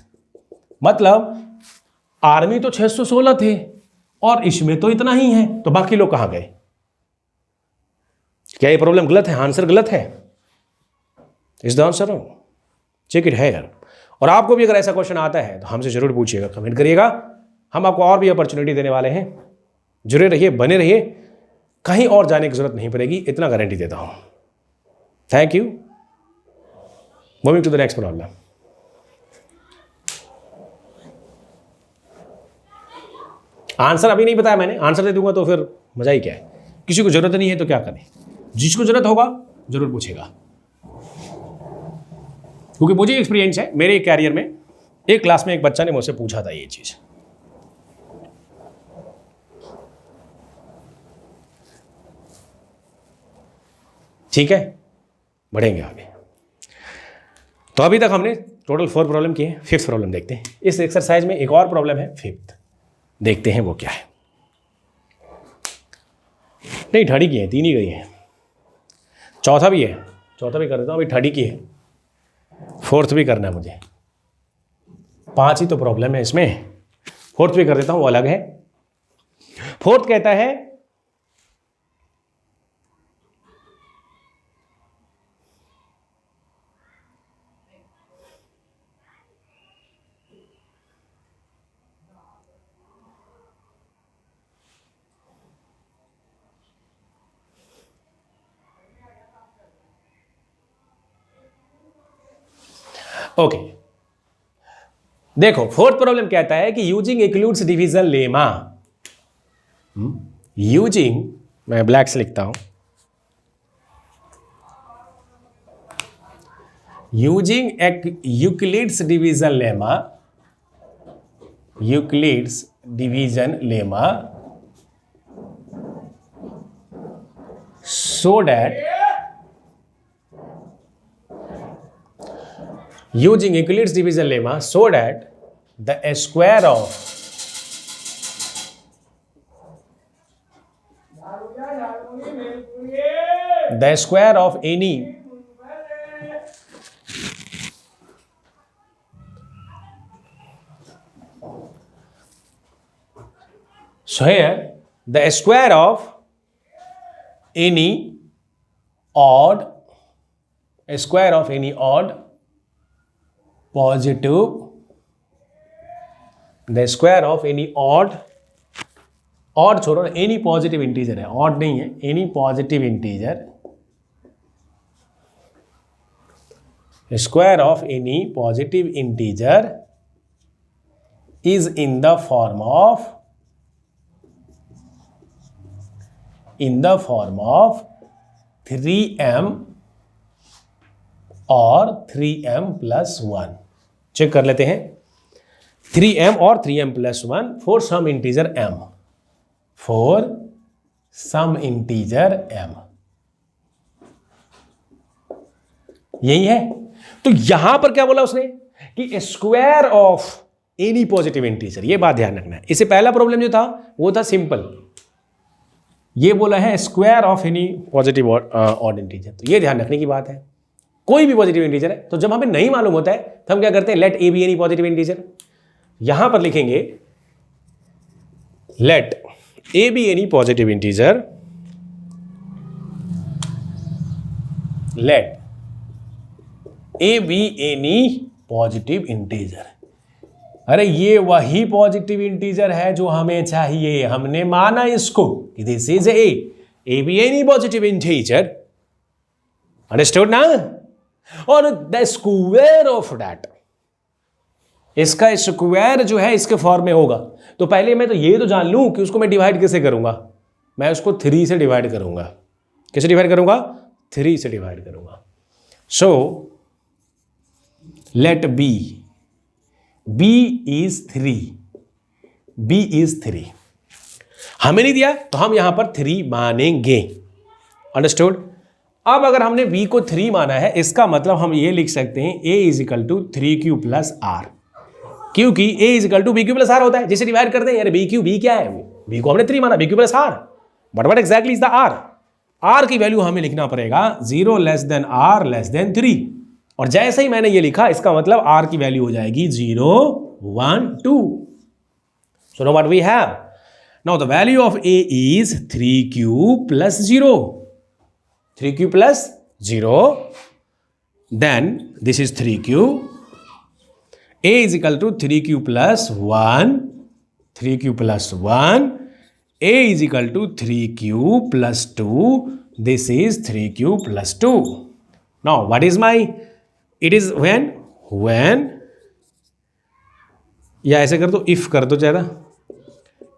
मतलब आर्मी तो 616 थे और इसमें तो इतना ही है, तो बाकी लोग कहां गए। क्या ये प्रॉब्लम गलत है, आंसर गलत है, is the answer, check it है यार। और आपको भी अगर ऐसा क्वेश्चन आता है तो हमसे जरूर पूछिएगा, कमेंट करिएगा। हम आपको और भी अपॉर्चुनिटी देने वाले हैं। जुड़े रहिए, बने रहिए, कहीं और जाने की जरूरत नहीं पड़ेगी, इतना गारंटी देता हूं। Thank you. Moving to the next problem. Answer अभी नहीं बताया मैंने, आंसर दे दूंगा तो फिर मजा ही क्या है। किसी को जरूरत नहीं है तो क्या करें, जिसको जरूरत होगा जरूर पूछेगा, क्योंकि मुझे एक्सपीरियंस है। मेरे कैरियर में एक क्लास में एक बच्चा ने मुझसे पूछा था ये चीज। ठीक है, बढ़ेंगे आगे। तो अभी तक हमने टोटल 4 प्रॉब्लम किए, 5th प्रॉब्लम देखते हैं। इस एक्सरसाइज में एक और प्रॉब्लम है 5th, देखते हैं वो क्या है। नहीं, 3rd की है, 3 ही गई है। चौथा भी है, चौथा भी कर देता हूँ। अभी 3rd की है, 4th भी करना है मुझे। 5 ही तो प्रॉब्लम है इसमें, 4th भी कर देता हूँ, वो अलग है। 4th कहता है ओके देखो, 4th प्रॉब्लम कहता है कि using includes division lemma. Using, मैं ब्लैक से लिखता हूं, using Euclid's division lemma, Euclid's division lemma, so that using Euclid's division lemma, so that the square of any so here the square of any odd positive, the square of any odd छोड़ो, any positive integer है, odd नहीं है, any positive integer, square of any positive integer is in the form of 3m और 3m plus 1। चेक कर लेते हैं, 3m और 3m plus 1 for some integer m, for some integer m, यही है। तो यहां पर क्या बोला उसने कि square of any positive integer, ये बात ध्यान रखना है। इससे पहला प्रॉब्लम जो था वो था सिंपल, ये बोला है square of any positive odd integer. तो ये ध्यान रखने की बात है, कोई भी पॉजिटिव इंटीजर है तो जब हमें नहीं मालूम होता है तो हम क्या करते हैं, let a B any positive integer. यहां पर लिखेंगे let a B any positive integer, let a B any positive integer. अरे ये वही पॉजिटिव इंटीजर है जो हमें चाहिए, हमने माना इसको कि this is a B any positive integer, understood ना। और द स्क्वायर ऑफ दैट, इसका स्क्वायर जो है इसके फॉर्म में होगा। तो पहले मैं तो ये तो जान लूं कि उसको मैं डिवाइड कैसे करूंगा, मैं उसको 3 से डिवाइड करूंगा। कैसे डिवाइड करूंगा, 3 से डिवाइड करूंगा। सो लेट बी इज 3, हमें नहीं दिया तो हम यहां पर 3 मानेंगे, अंडरस्टूड। अब अगर हमने b को 3 माना है, इसका मतलब हम ये लिख सकते हैं a is equal to 3q plus r, क्योंकि a is equal to bq plus r होता है, जिसे डिवाइड करते हैं। यार b क्या है, b को हमने 3 माना, bq plus r, but what exactly is the r? r की वैल्यू हमें लिखना पड़ेगा 0 less than r less than 3, और जैसे ही मैंने ये लिखा इसका मतलब r की वैल्यू हो जाएगी 0 1 2। So no what we have now, the value of a is 3q plus 0, 3q plus 0, then this is 3q, a is equal to 3q plus 1, 3q plus 1, a is equal to 3q plus 2, this is 3q plus 2. Now what is my, it is when या ऐसे कर दो, if कर दो ज़्यादा,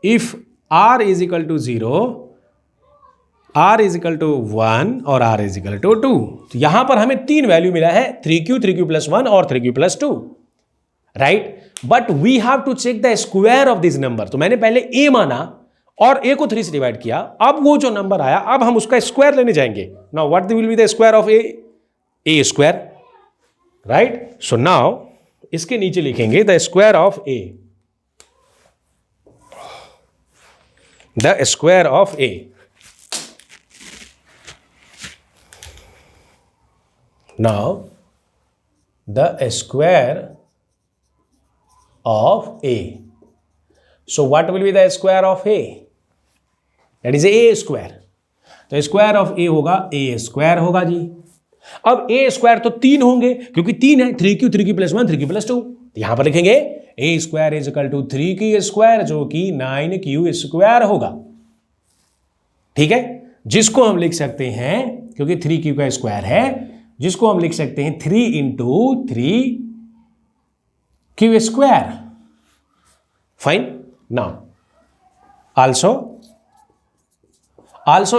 if r is equal to 0, r is equal to 1 और r is equal to 2. तो यहां पर हमें तीन वैल्यू मिला है, 3q, 3q plus 1 और 3q plus 2, right. But we have to check the square of this number. तो मैंने पहले a माना और a को 3 से डिवाइड किया. अब वो जो नंबर आया, अब हम उसका स्क्वायर लेने जाएंगे. Now what will be the square of a square, right. So now इसके नीचे लिखेंगे the square of a, the square of a. Now the square of a. So what will be the square of a? That is a square. तो स्क्वायर ऑफ a होगा a स्क्वायर होगा जी. अब a स्क्वायर तो 3 होंगे क्योंकि 3 है, 3q, 3q plus 1, 3q plus 2. तो यहां पर लिखेंगे a square is equal to 3q square जो कि 9q स्क्वायर होगा. ठीक है, जिसको हम लिख सकते हैं, क्योंकि 3q का स्क्वायर है, जिसको हम लिख सकते हैं 3 into 3q square. Fine. Now also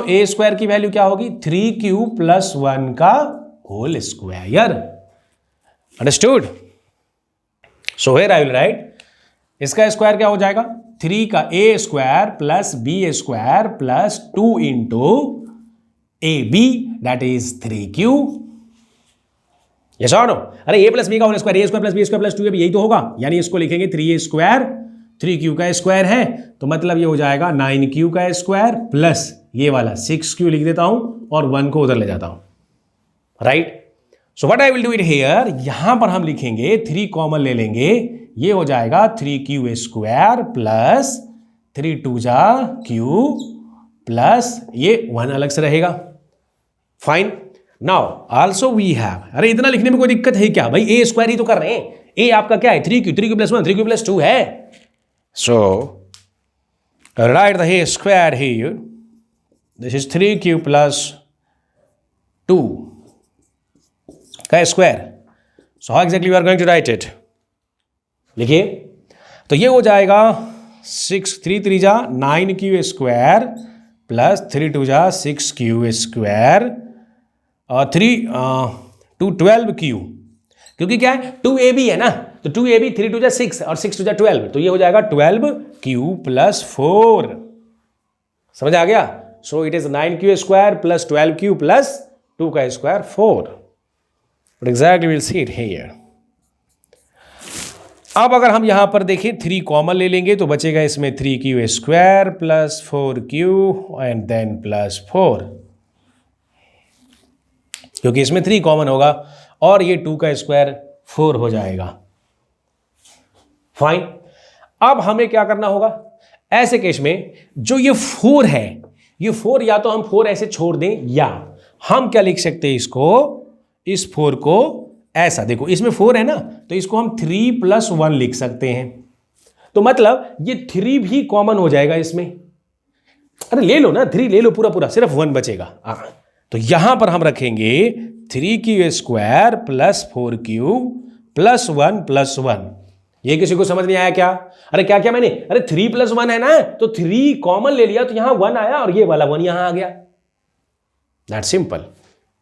a square की वैल्यू क्या होगी, 3q plus 1 का whole square. Understood. So here I will write, इसका स्क्वायर क्या हो जाएगा, 3 का a square plus b square plus 2 into ab, that is 3q. Yes और नो. अरे a प्लस बी का whole square, a square plus b square plus 2ab, यही तो होगा. यानी इसको लिखेंगे 3a स्क्वायर, 3q का स्क्वायर है तो मतलब ये हो जाएगा 9q का स्क्वायर प्लस ये वाला 6q लिख देता हूं और 1 को उधर ले जाता हूं, right. So what I will do it here, यहां पर हम लिखेंगे 3 कॉमन ले लेंगे, ये हो जाएगा 3q स्क्वायर प्लस 3 2 जा q प्लस ये 1 अलग से रहेगा. Fine. Now also we have, अरे इतना लिखने में कोई दिक्कत है क्या भाई, a स्क्वायर ही तो कर रहे हैं. a आपका क्या है, 3q प्लस 1, 3q प्लस 2 है. So write the a square here. This is 3q plus 2 का square. So how exactly we are going to write it? लिखिए. तो ये हो जाएगा 6 3 3 जा 9q स्क्वायर प्लस 3 2 जा 6q स्क्वायर और 3 2 12q, क्योंकि क्या है 2ab है ना, तो 2ab 3 2 जा 6 और 6 2 जा 12, तो ये हो जाएगा 12q प्लस 4. समझ आ गया. सो it is 9q square plus 12q plus 2 का square 4. But exactly will see it here. अब अगर हम यहां पर देखें 3 कॉमन ले लेंगे तो बचेगा इसमें 3q square plus 4q and then plus 4, क्योंकि इसमें 3 कॉमन होगा और ये 2 का स्क्वायर 4 हो जाएगा. फाइन. अब हमें क्या करना होगा ऐसे केस में, जो ये 4 है, ये 4 या तो हम 4 ऐसे छोड़ दें या हम क्या लिख सकते हैं इसको, इस 4 को ऐसा, देखो इसमें 4 है ना, तो इसको हम 3 plus 1 लिख सकते हैं. तो मतलब ये 3 भी कॉमन हो जाएगा इसमें. अरे ले लो ना, 3 ले लो पूरा पूरा, सिर्फ 1 बचेगा. तो यहां पर हम रखेंगे 3q square plus 4q plus 1 plus 1. ये किसी को समझ नहीं आया क्या? अरे क्या क्या मैंने, अरे 3 plus 1 है ना, तो 3 कॉमन ले लिया तो यहां 1 आया और ये वाला 1 यहां आ गया. That simple.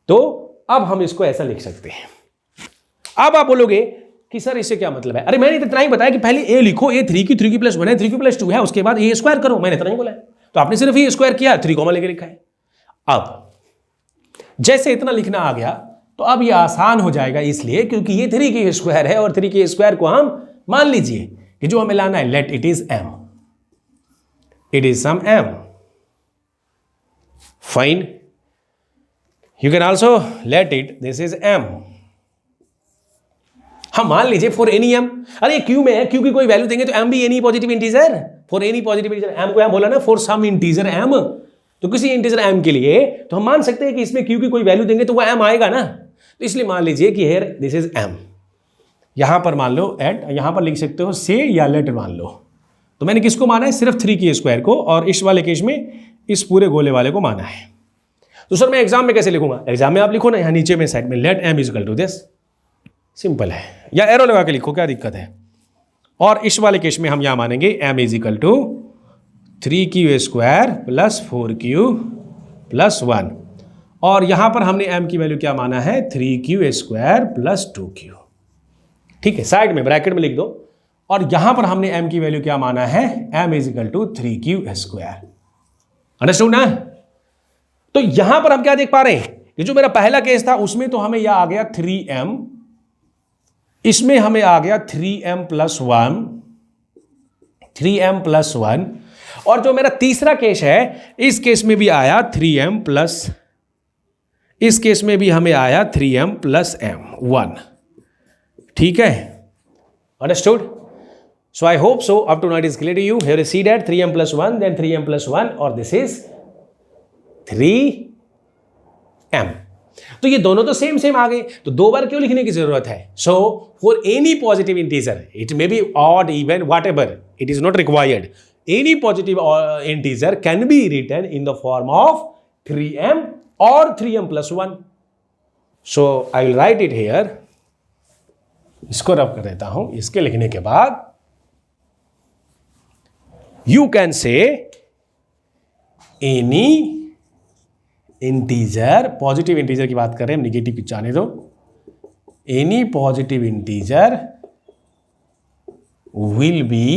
तो अब हम इसको ऐसा लिख सकते हैं. अब आप बोलोगे कि सर इससे क्या मतलब है, अरे मैंने इतना ही बताया कि पहले a लिखो, a 3q प्लस 1 है, 3q प्लस 2 है, उसके बाद a स्क्वायर करो, मैंने इतना ही बोला है. तो आपने सिर्फ a स्क्वायर किया, 3 कॉमन लेके लिखा है. अब जैसे इतना लिखना आ गया तो अब ये आसान हो जाएगा, इसलिए क्योंकि ये 3q स्क्वायर है और 3q स्क्वायर को हम मान लीजिए कि जो हमें लाना है, let it is m, it is some m. Fine. You can also let it, this is m. हम मान लीजिए फॉर एनी m, अरे q में है, q की कोई वैल्यू देंगे तो m भी any positive integer, for any positive integer m को हम बोला ना, फॉर सम इंटीजर m, तो किसी इंटीजर m के लिए तो हम मान सकते हैं कि इसमें q की कोई वैल्यू देंगे तो वो m आएगा ना. तो इसलिए मान लीजिए कि हियर दिस इज m. यहाँ पर मान लो एट, यहाँ पर लिख सकते हो से या लेट मान लो। तो मैंने किसको माना है? सिर्फ 3 की स्क्वायर को, और इस वाले केस में इस पूरे गोले वाले को माना है। तो सर मैं एग्जाम में कैसे लिखूंगा? एग्जाम में आप लिखो ना यहाँ नीचे में साइड में let m equal to this, simple है, या एरो लगा के लिखो, क्या दिक्कत है। और इस वाले केस में हम यहाँ मानेंगे m equal to 3q square plus 4q plus 1, और यहाँ पर हमने m की वैल्यू क्या माना है? 3q square plus 2q। ठीक है, साइड में ब्रैकेट में लिख दो। और यहाँ पर हमने m की वैल्यू क्या माना है? m equal to 3q square. Understood ना? तो यहाँ पर हम क्या देख पा रहे हैं कि जो मेरा पहला केस था उसमें तो हमें यह आ गया 3m, इसमें हमें आ गया 3m प्लस 1, 3m प्लस 1, और जो मेरा तीसरा केस है इस केस में भी आया 3m प्लस, इस केस में भी हमें आया 3m प्लस m1। ठीक है, understood? So I hope so up to now it is clear to you. Here is see that 3m plus 1 then 3m plus 1 और दिस इज 3m। तो ये दोनों तो सेम सेम आ गए, तो 2 बार क्यों लिखने की जरूरत है? So for any positive integer, it may be odd even what ever, it is not required, any positive integer can be written in the form of 3m or 3m plus 1. So I will write it here. इसको रब कर देता हूं। इसके लिखने के बाद you can say any integer, positive integer की बात कर रहे हैं, निगेटिव की जाने दो। any positive integer will be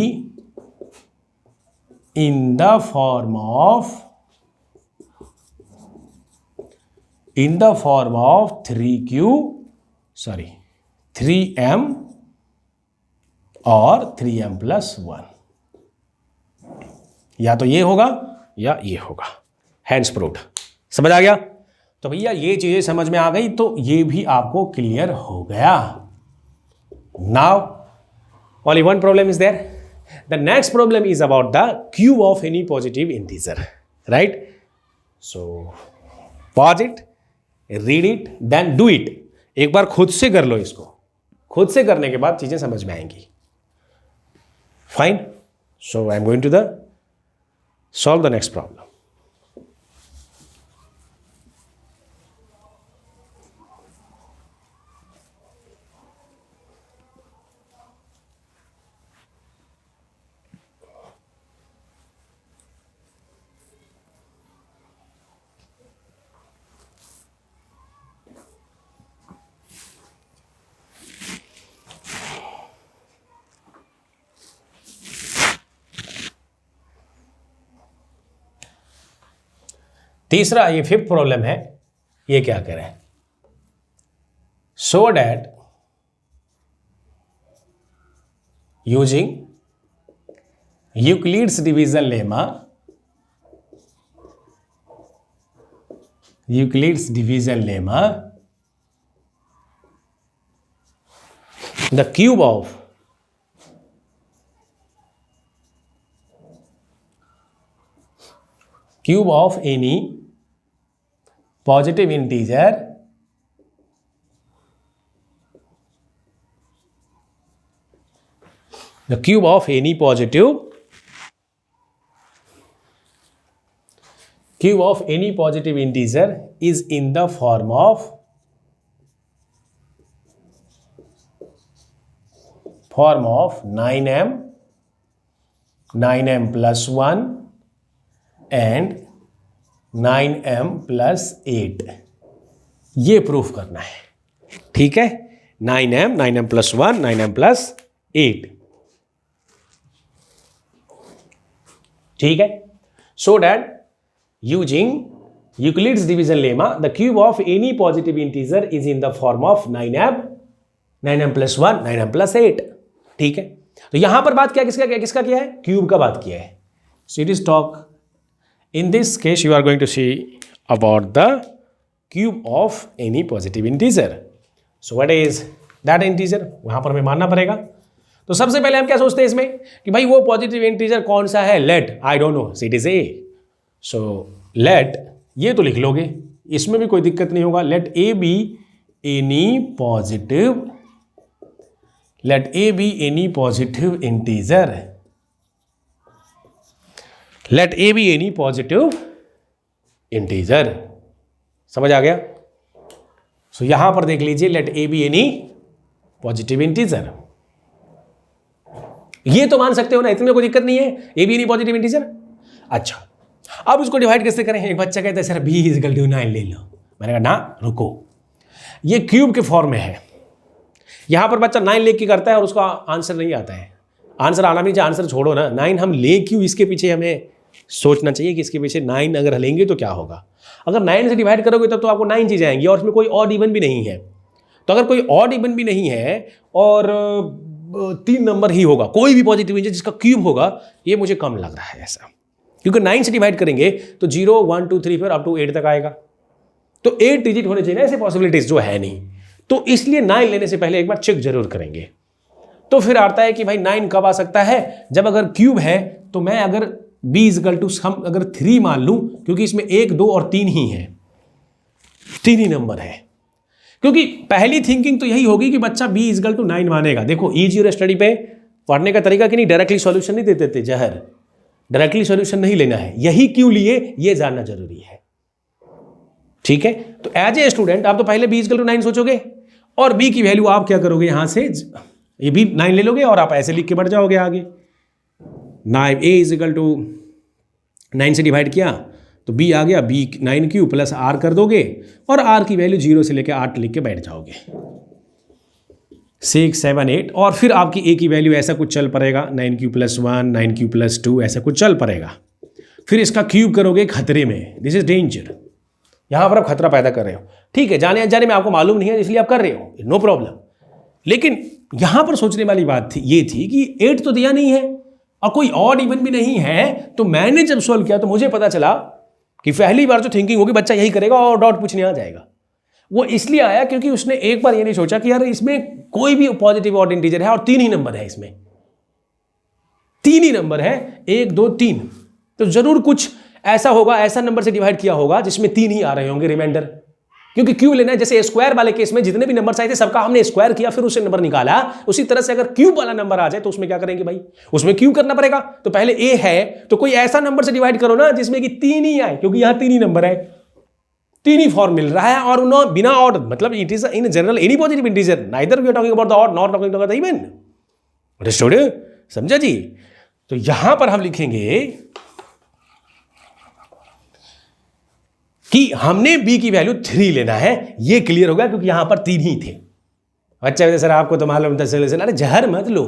in the form of 3m और 3m प्लस 1, या तो ये होगा या ये होगा। Hands proved. समझ आ गया? तो भैया ये चीजें समझ में आ गई, तो ये भी आपको क्लियर हो गया। Now only one problem is there. The next problem is about the cube of any positive integer, right? So pause it, read it, then do it. एक बार खुद से कर लो इसको, खुद से करने के बाद चीजें समझ में आएंगी। Fine. So I am going to solve the next problem. तीसरा, ये 5th प्रॉब्लम है। ये क्या करें? So that using Euclid's division lemma, Euclid's division lemma, the cube of any positive integer the cube of any positive integer is in the form of 9m plus 1 and 9m plus 8। ये प्रूफ करना है। ठीक है, 9m plus 1, 9m plus 8। ठीक है, so that using Euclid's division lemma the cube of any positive integer is in the form of 9m plus 1, 9m plus 8। ठीक है, तो यहां पर बात क्या किसका किया है? क्यूब का बात किया है। So it is talk. In this case, you are going to see about the cube of any positive integer. So what is that integer? वहां पर हमें मानना पड़ेगा। तो सबसे पहले हम क्या सोचते हैं इसमें कि भाई वो पॉजिटिव इंटीजर कौन सा है? Let, I don't know, it is a. So let, ये तो लिख लोगे, इसमें भी कोई दिक्कत नहीं होगा। Let a B any positive let a B any positive integer, let a B any positive integer. समझ आ गया? सो यहां पर देख लीजिए, let a B any positive integer. ये तो मान सकते हो ना, इतने कोई दिक्कत नहीं है, A B any positive integer. अच्छा, अब इसको डिवाइड कैसे करें? एक बच्चा कहता है sir b is equal to 9 ले लो। मैंने कहा ना रुको, ये क्यूब के फॉर्म में है। यहां पर बच्चा 9 लेके करता है और उसका आंसर नहीं आता है। आंसर आना भी चाहिए, आंसर छोड़ो ना, 9 हम ले क्यों, इसके पीछे हमें सोचना चाहिए कि इसके पीछे 9 अगर लेंगे तो क्या होगा। अगर 9 से डिवाइड करोगे तब तो आपको 9 चीजें आएंगी और उसमें कोई ऑड इवन भी नहीं है। तो अगर कोई ऑड इवन भी नहीं है और 3 नंबर ही होगा, कोई भी पॉजिटिव इंटीजर जिसका क्यूब होगा, ये मुझे कम लग रहा है ऐसा, क्योंकि 9 से डिवाइड करेंगे तो 0 1 2 3 4 अप टू 8 तक आएगा। तो 8 डिजिट होने चाहिए ना ऐसे पॉसिबिलिटीज, जो है नहीं। तो इसलिए 9 लेने से पहले एक बार चेक जरूर करेंगे। तो फिर आता है कि भाई 9 कब आ सकता है, जब अगर क्यूब है तो मैं अगर b इजकल टू हम अगर 3 मान लूं, क्योंकि इसमें 1 2 और 3 ही है, 3 ही नंबर है। क्योंकि पहली थिंकिंग तो यही होगी कि बच्चा b इजकल टू 9 मानेगा। देखो इजी और स्टडी पे पढ़ने का तरीका कि नहीं, डायरेक्टली सॉल्यूशन नहीं देते थे जहर, डायरेक्टली सॉल्यूशन नहीं लेना है। यही क्यों लिए ये जानना जरूरी है, ठीक है। तो एज ए स्टूडेंट आप तो पहले b इजकल टू 9 सोचोगे और b की वैल्यू आप क्या करोगे, यहां से ये b 9 ले लोगे और आप ऐसे लिख के बढ़ जाओगे आगे। 9 a इजकल टू 9 से डिवाइड किया तो b आ गया, b 9 क्यू प्लस r कर दोगे और r की वैल्यू 0 से लेकर 8 लिख के बैठ जाओगे, 6 7 8। और फिर आपकी a की वैल्यू ऐसा कुछ चल पड़ेगा, 9 क्यू प्लस 1 9 क्यू प्लस 2 ऐसा कुछ चल पड़ेगा। फिर इसका क्यूब करोगे खतरे में, दिस इज डेंजर। यहां पर आप खतरा पैदा कर रहे हो, ठीक है, जाने अनजाने में आपको मालूम नहीं है इसलिए आप कर रहे हो, नो प्रॉब्लम। लेकिन यहां पर सोचने वाली बात थी ये थी कि 8 तो दिया नहीं है और कोई ऑड इवन भी नहीं है। तो मैंने जब सॉल्व किया तो मुझे पता चला कि पहली बार जो थिंकिंग होगी बच्चा यही करेगा और डॉट पूछने आ जाएगा। वो इसलिए आया क्योंकि उसने एक बार ये नहीं सोचा कि यार इसमें कोई भी पॉजिटिव ऑड इंटीजर है और 3 ही नंबर है, इसमें 3 ही नंबर है, 1 2 3। तो जरूर कुछ ऐसा होगा, ऐसा नंबर से डिवाइड किया होगा जिसमें 3 ही आ रहे होंगे रिमाइंडर, क्योंकि क्यूब लेना है। जैसे स्क्वायर वाले केस में जितने भी नंबर आए थे सबका हमने स्क्वायर किया फिर उससे नंबर निकाला, उसी तरह से अगर क्यूब वाला नंबर आ जाए तो उसमें क्या करेंगे भाई, उसमें क्यूब करना पड़ेगा। तो पहले ए है तो कोई ऐसा नंबर से डिवाइड करो ना जिसमें कि 3 ही आए, क्योंकि यहां 3 ही नंबर है, 3 ही फॉर्म मिल रहा है और उन्होंने बिना ऑड, मतलब it is in general any positive integer, neither we are talking about the odd not talking about the even. Understood? समझा जी? तो यहां पर हम लिखेंगे कि हमने b की वैल्यू 3 लेना है। ये क्लियर होगा क्योंकि यहां पर 3 ही थे। अच्छा सर आपको तो मालूम था सोल्यूशन, अरे जहर मत लो,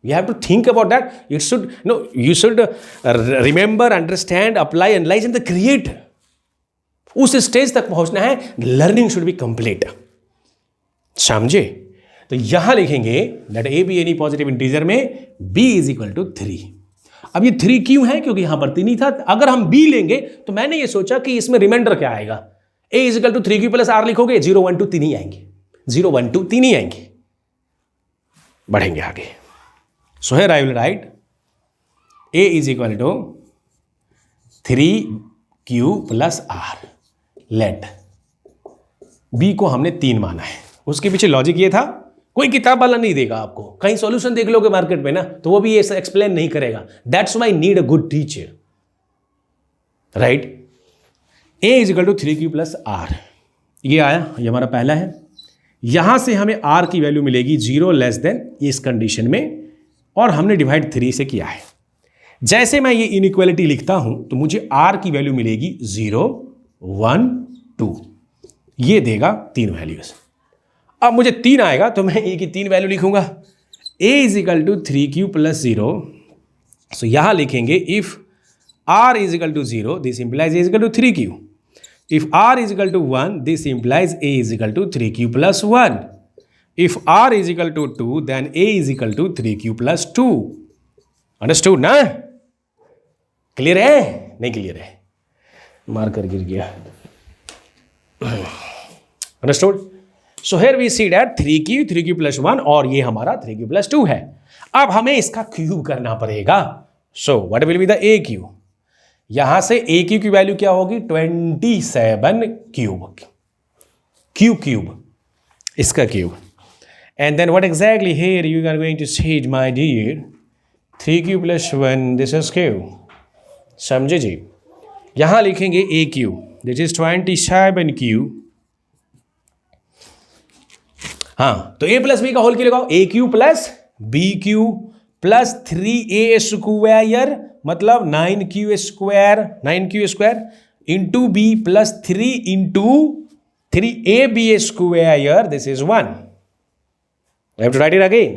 you have to think about that, it should know, you should remember, understand, apply, analyse and create. उस स्टेज तक पहुंचना है, लर्निंग शुड बी कंप्लीट। समझे? तो यहां लिखेंगे that A B any positive integer में b इज इक्वल टू 3। अब ये 3 क्यों है? क्योंकि यहां पर 3 ही था। अगर हम b लेंगे तो मैंने ये सोचा कि इसमें रिमाइंडर क्या आएगा, a is equal to 3 q plus r लिखोगे, 0 1 2 3 ही आएंगे, 0 1 2 3 ही आएंगे। बढ़ेंगे आगे। So here I will write a is equal to 3 q plus r। Let b को हमने 3 माना है। उसके पीछे लॉजिक ये था, कोई किताब वाला नहीं देगा आपको, कहीं सॉल्यूशन देख लोगे मार्केट में ना तो वो भी ये एक्सप्लेन नहीं करेगा। That's why need a good teacher, right. a is equal to 3 q plus r, ये आया, ये हमारा पहला है। यहां से हमें r की वैल्यू मिलेगी 0 लेस देन इस कंडीशन में, और हमने डिवाइड 3 से किया है। जैसे मैं ये इनइक्वालिटी लिखता हूं तो मुझे r की वैल्यू मिलेगी 0 1 2, ये देगा 3 वैल्यूज। अब मुझे 3 आएगा तो मैं a की 3 वैल्यू लिखूंगा, a is equal to 3 q plus 0। So यहां लिखेंगे if r is equal to 0 this implies a is equal to 3 q, if r is equal to 1 this implies a is equal to 3 q plus 1, if r is equal to 2 then a is equal to 3 q plus 2। Understood ना? क्लियर है? नहीं क्लियर है? मार्कर गिर गया। Understood? So here we see that 3 q plus 1 और ये हमारा 3 क्यू प्लस 2 है। अब हमें इसका क्यूब करना पड़ेगा। So what will be the a Q? यहां से a क्यू की वैल्यू क्या होगी? 27 क्यूब, क्यूब इसका cube. And then what exactly here you are going to say, my dear, 3q plus 1, this is q. समझे जी? यहाँ लिखेंगे aq, this is 27q. हाँ, तो a प्लस बी का होल क्यों लगाओ? aq plus bq plus 3a square मतलब 9q square into b plus 3 into 3ab square, this is 1. I have to write it again.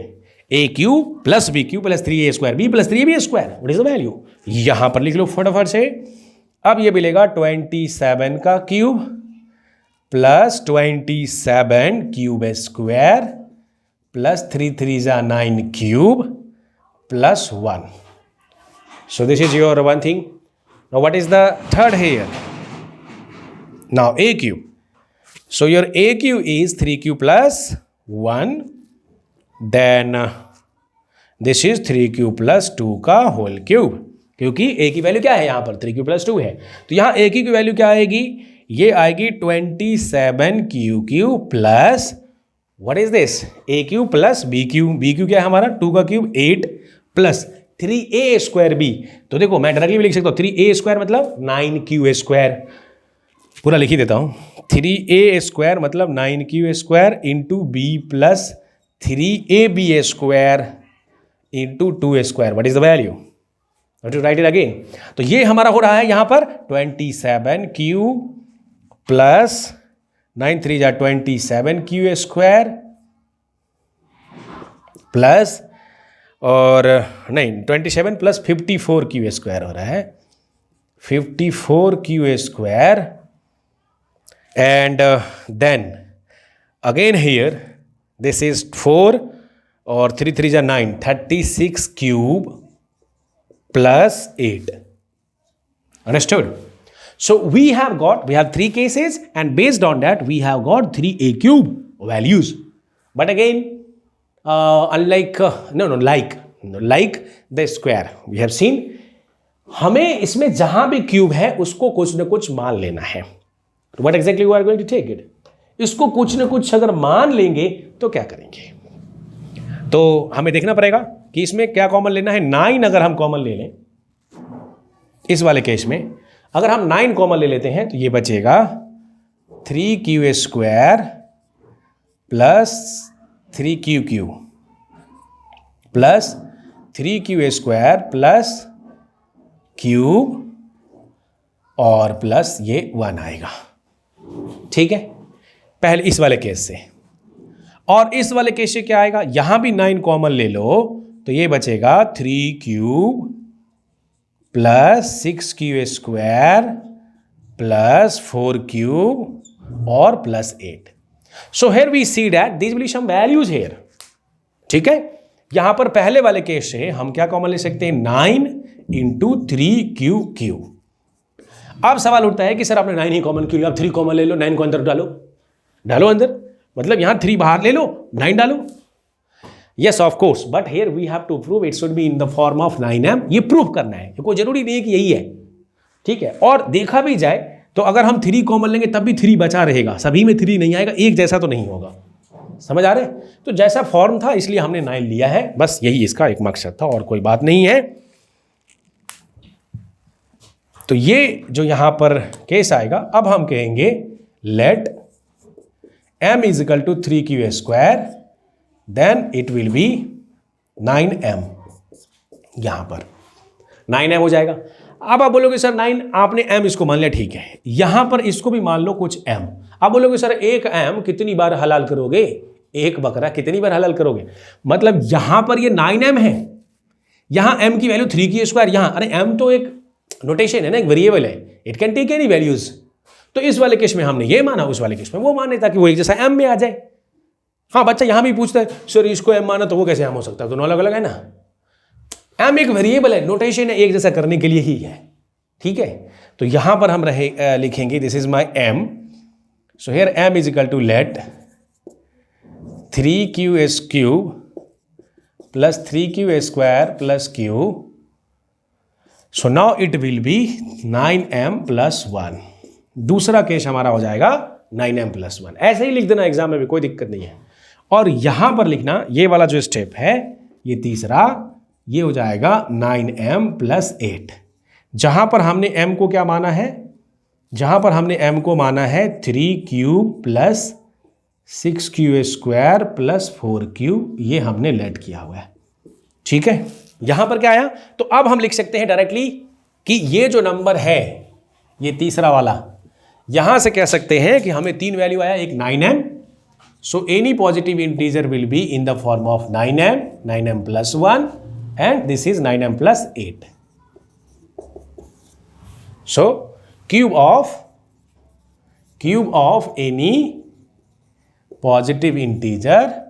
aq plus bq plus 3a square, b plus 3ab square. What is the value? यहां पर लिख लो फटाफट से. अब ये मिलेगा 27 का cube plus 27 cube square plus 3 3 जा 9 cube plus 1. So this is your one thing. Now what is the third here? Now aq. So your aq is 3q plus 1. Then this is 3q plus 2 का होल क्यूब, क्योंकि a की वैल्यू क्या है यहाँ पर 3q plus 2 है, तो यहाँ a की वैल्यू क्या आएगी? ये आएगी 27q plus what is this aq plus bq क्या है हमारा 2 का cube 8 plus 3a square b. तो देखो मैं डायरेक्टली भी लिख सकता हूँ 3a स्क्वायर मतलब 9q स्क्वायर, पूरा लिख ही देता हूँ. 3a स्क्वायर मतलब 9q square into b plus 3ab square into 2 square. What is the value? To write it again. तो ये हमारा हो रहा है यहाँ पर 27q प्लस 9 3 जा 27q स्क्वायर प्लस और नहीं 27 प्लस 54q स्क्वायर हो रहा है 54q square. And then again here this is 4 और 3 3 जा 9 36 cube plus 8. Understood? So we have 3 cases and based on that we have got 3a cube values. But again unlike like the square we have seen, हमें इसमें जहां भी क्यूब है उसको कुछ न कुछ मान लेना है. What exactly we are going to take it? इसको कुछ न कुछ अगर मान लेंगे तो क्या करेंगे? तो हमें देखना पड़ेगा कि इसमें क्या कॉमन लेना है. 9 अगर हम कॉमन ले लें इस वाले केस में, अगर हम 9 कॉमन ले लेते हैं तो ये बचेगा 3q square plus 3q plus 3q square plus cube और प्लस ये 1 आएगा. ठीक है, पहले इस वाले केस से. और इस वाले केस से क्या आएगा? यहां भी 9 कॉमन ले लो तो ये बचेगा 3q plus 6q square plus 4q और plus 8. So here we see that this will be some values here. ठीक है, यहां पर पहले वाले केस से हम क्या कॉमन ले सकते हैं? 9 इंटू 3q. अब सवाल उठता है कि सर आपने 9 ही कॉमन क्यों लिया? आप 3 कॉमन ले लो, 9 को अंदर डालो अंदर, मतलब यहां 3 बाहर ले लो 9 डालो. Yes of course, but here we have to prove it should be in the form of 9m. ये प्रूव करना है, कोई जरूरी नहीं है कि यही है. ठीक है, और देखा भी जाए तो अगर हम 3 कॉमन लेंगे तब भी 3 बचा रहेगा, सभी में 3 नहीं आएगा, एक जैसा तो नहीं होगा. समझ आ रहे? तो जैसा फॉर्म था इसलिए हमने 9 लिया है, बस यही इसका एक मकसद था और कोई बात नहीं है. तो ये जो यहां पर केस आएगा, अब हम कहेंगे let m is equal to 3q square, then it will be 9m. यहां पर 9m हो जाएगा. अब आप बोलोगे सर 9 आपने m इसको मान लिया, ठीक है, यहां पर इसको भी मान लो कुछ m. आप बोलोगे सर एक m कितनी बार हलाल करोगे? एक बकरा कितनी बार हलाल करोगे? मतलब यहां पर ये 9m है, यहां m की वैल्यू 3q स्क्वायर. यहां अरे m तो एक नोटेशन है ना, एक वेरिएबल है, it can take any values. तो इस वाले केस में हमने ये माना, उस वाले केस में वो माने, ताकि वो एक जैसा m में आ जाए. हाँ, बच्चा यहां भी पूछता है सर इसको m माना तो वो कैसे m हो सकता है? दोनों अलग अलग है ना. m एक वेरिएबल है, नोटेशन है, एक जैसा करने के लिए ही है. ठीक है, तो यहां पर हम लिखेंगे this is my m. So here m is equal to let 3q cube plus 3q square plus q. So now it will be 9m plus 1. दूसरा केस हमारा हो जाएगा 9m प्लस 1. ऐसे ही लिख देना एग्जाम में भी, कोई दिक्कत नहीं है. और यहां पर लिखना ये वाला जो स्टेप है, ये तीसरा, ये हो जाएगा 9m + 8। जहां पर हमने m को क्या माना है, जहां पर हमने m को माना है 3q + 6q² + 4q, ये हमने लेट किया हुआ है। ठीक है, यहां पर क्या आया, तो अब हम लिख सकते हैं डायरेक्टली कि ये जो नंबर है, ये तीसरा वाला, यहां से कह सकते हैं कि हमें 3 वैल्यू आया, एक 9m, so any positive integer will be in the form of 9m, 9m + 1, and this is 9m + 8. So cube of any positive integer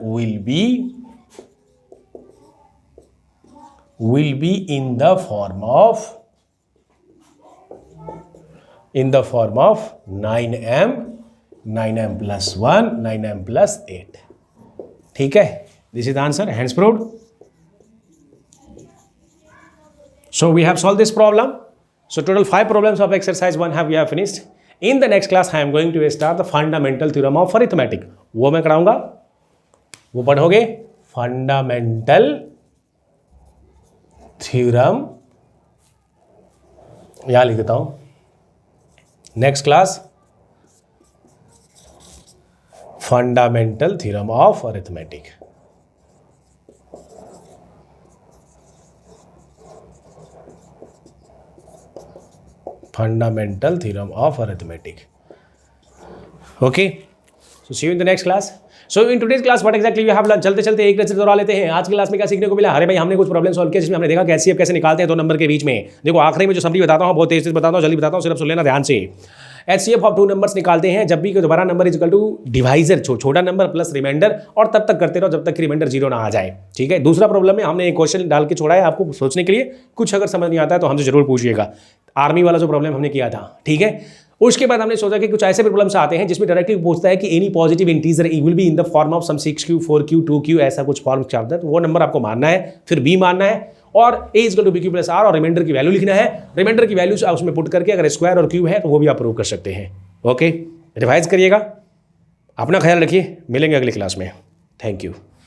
will be in the form of 9m, 9m + 1, 9m + 8. ठीक है, this is the answer, hands proved. So we have solved this problem. So total 5 problems of exercise 1 we have finished. In the next class I am going to start the fundamental theorem of arithmetic. वो मैं कराऊंगा, वो पढ़ोगे फंडामेंटल थ्योरम, यहां लिख देता हूं, next class fundamental theorem of arithmetic. Fundamental theorem of arithmetic. Okay, so see you in the next class. So in today's class what exactly we have learned, चलते चलते एक लेक्चर दोहरा लेते हैं. आज की क्लास में क्या सीखने को मिला? अरे भाई हमने कुछ प्रॉब्लम सॉल्व किया जिसमें हमने देखा कैसे कैसे निकालते हैं 2 नंबर के बीच में. देखो आखिरी में जो समरी बताता हूँ, बहुत तेज से बताता हूँ, जल्दी बताता हूँ, सिर्फ सुन लेना ध्यान से. HCF ऑफ 2 नंबर्स निकालते हैं जब भी दोबारा number is equal to divisor, छोटा नंबर प्लस रिमाइंडर, और तब तक करते रहो जब तक कि रिमाइंडर 0 ना आ जाए. ठीक है, दूसरा प्रॉब्लम में हमने एक क्वेश्चन डाल के छोड़ा है आपको सोचने के लिए. कुछ अगर समझ नहीं आता है तो हमसे जरूर पूछिएगा. आर्मी वाला जो प्रॉब्लम हमने किया था, ठीक है. उसके बाद हमने सोचा कि कुछ ऐसे प्रॉब्लम्स आते हैं जिसमें डायरेक्टली पूछता है कि any positive integer will be in the form of some 6q 4q 2q, ऐसा कुछ फॉर्म चाहता है, तो वो नंबर आपको मानना है, फिर b मानना है, और a = bq + r, और रिमाइंडर की वैल्यू लिखना है. रिमाइंडर की वैल्यू उसमें पुट करके अगर स्क्वायर और क्यूब है तो वो भी आप प्रूव कर सकते हैं. ओके, रिवाइज करिएगा, अपना ख्याल रखिए, मिलेंगे अगली क्लास में. Thank you.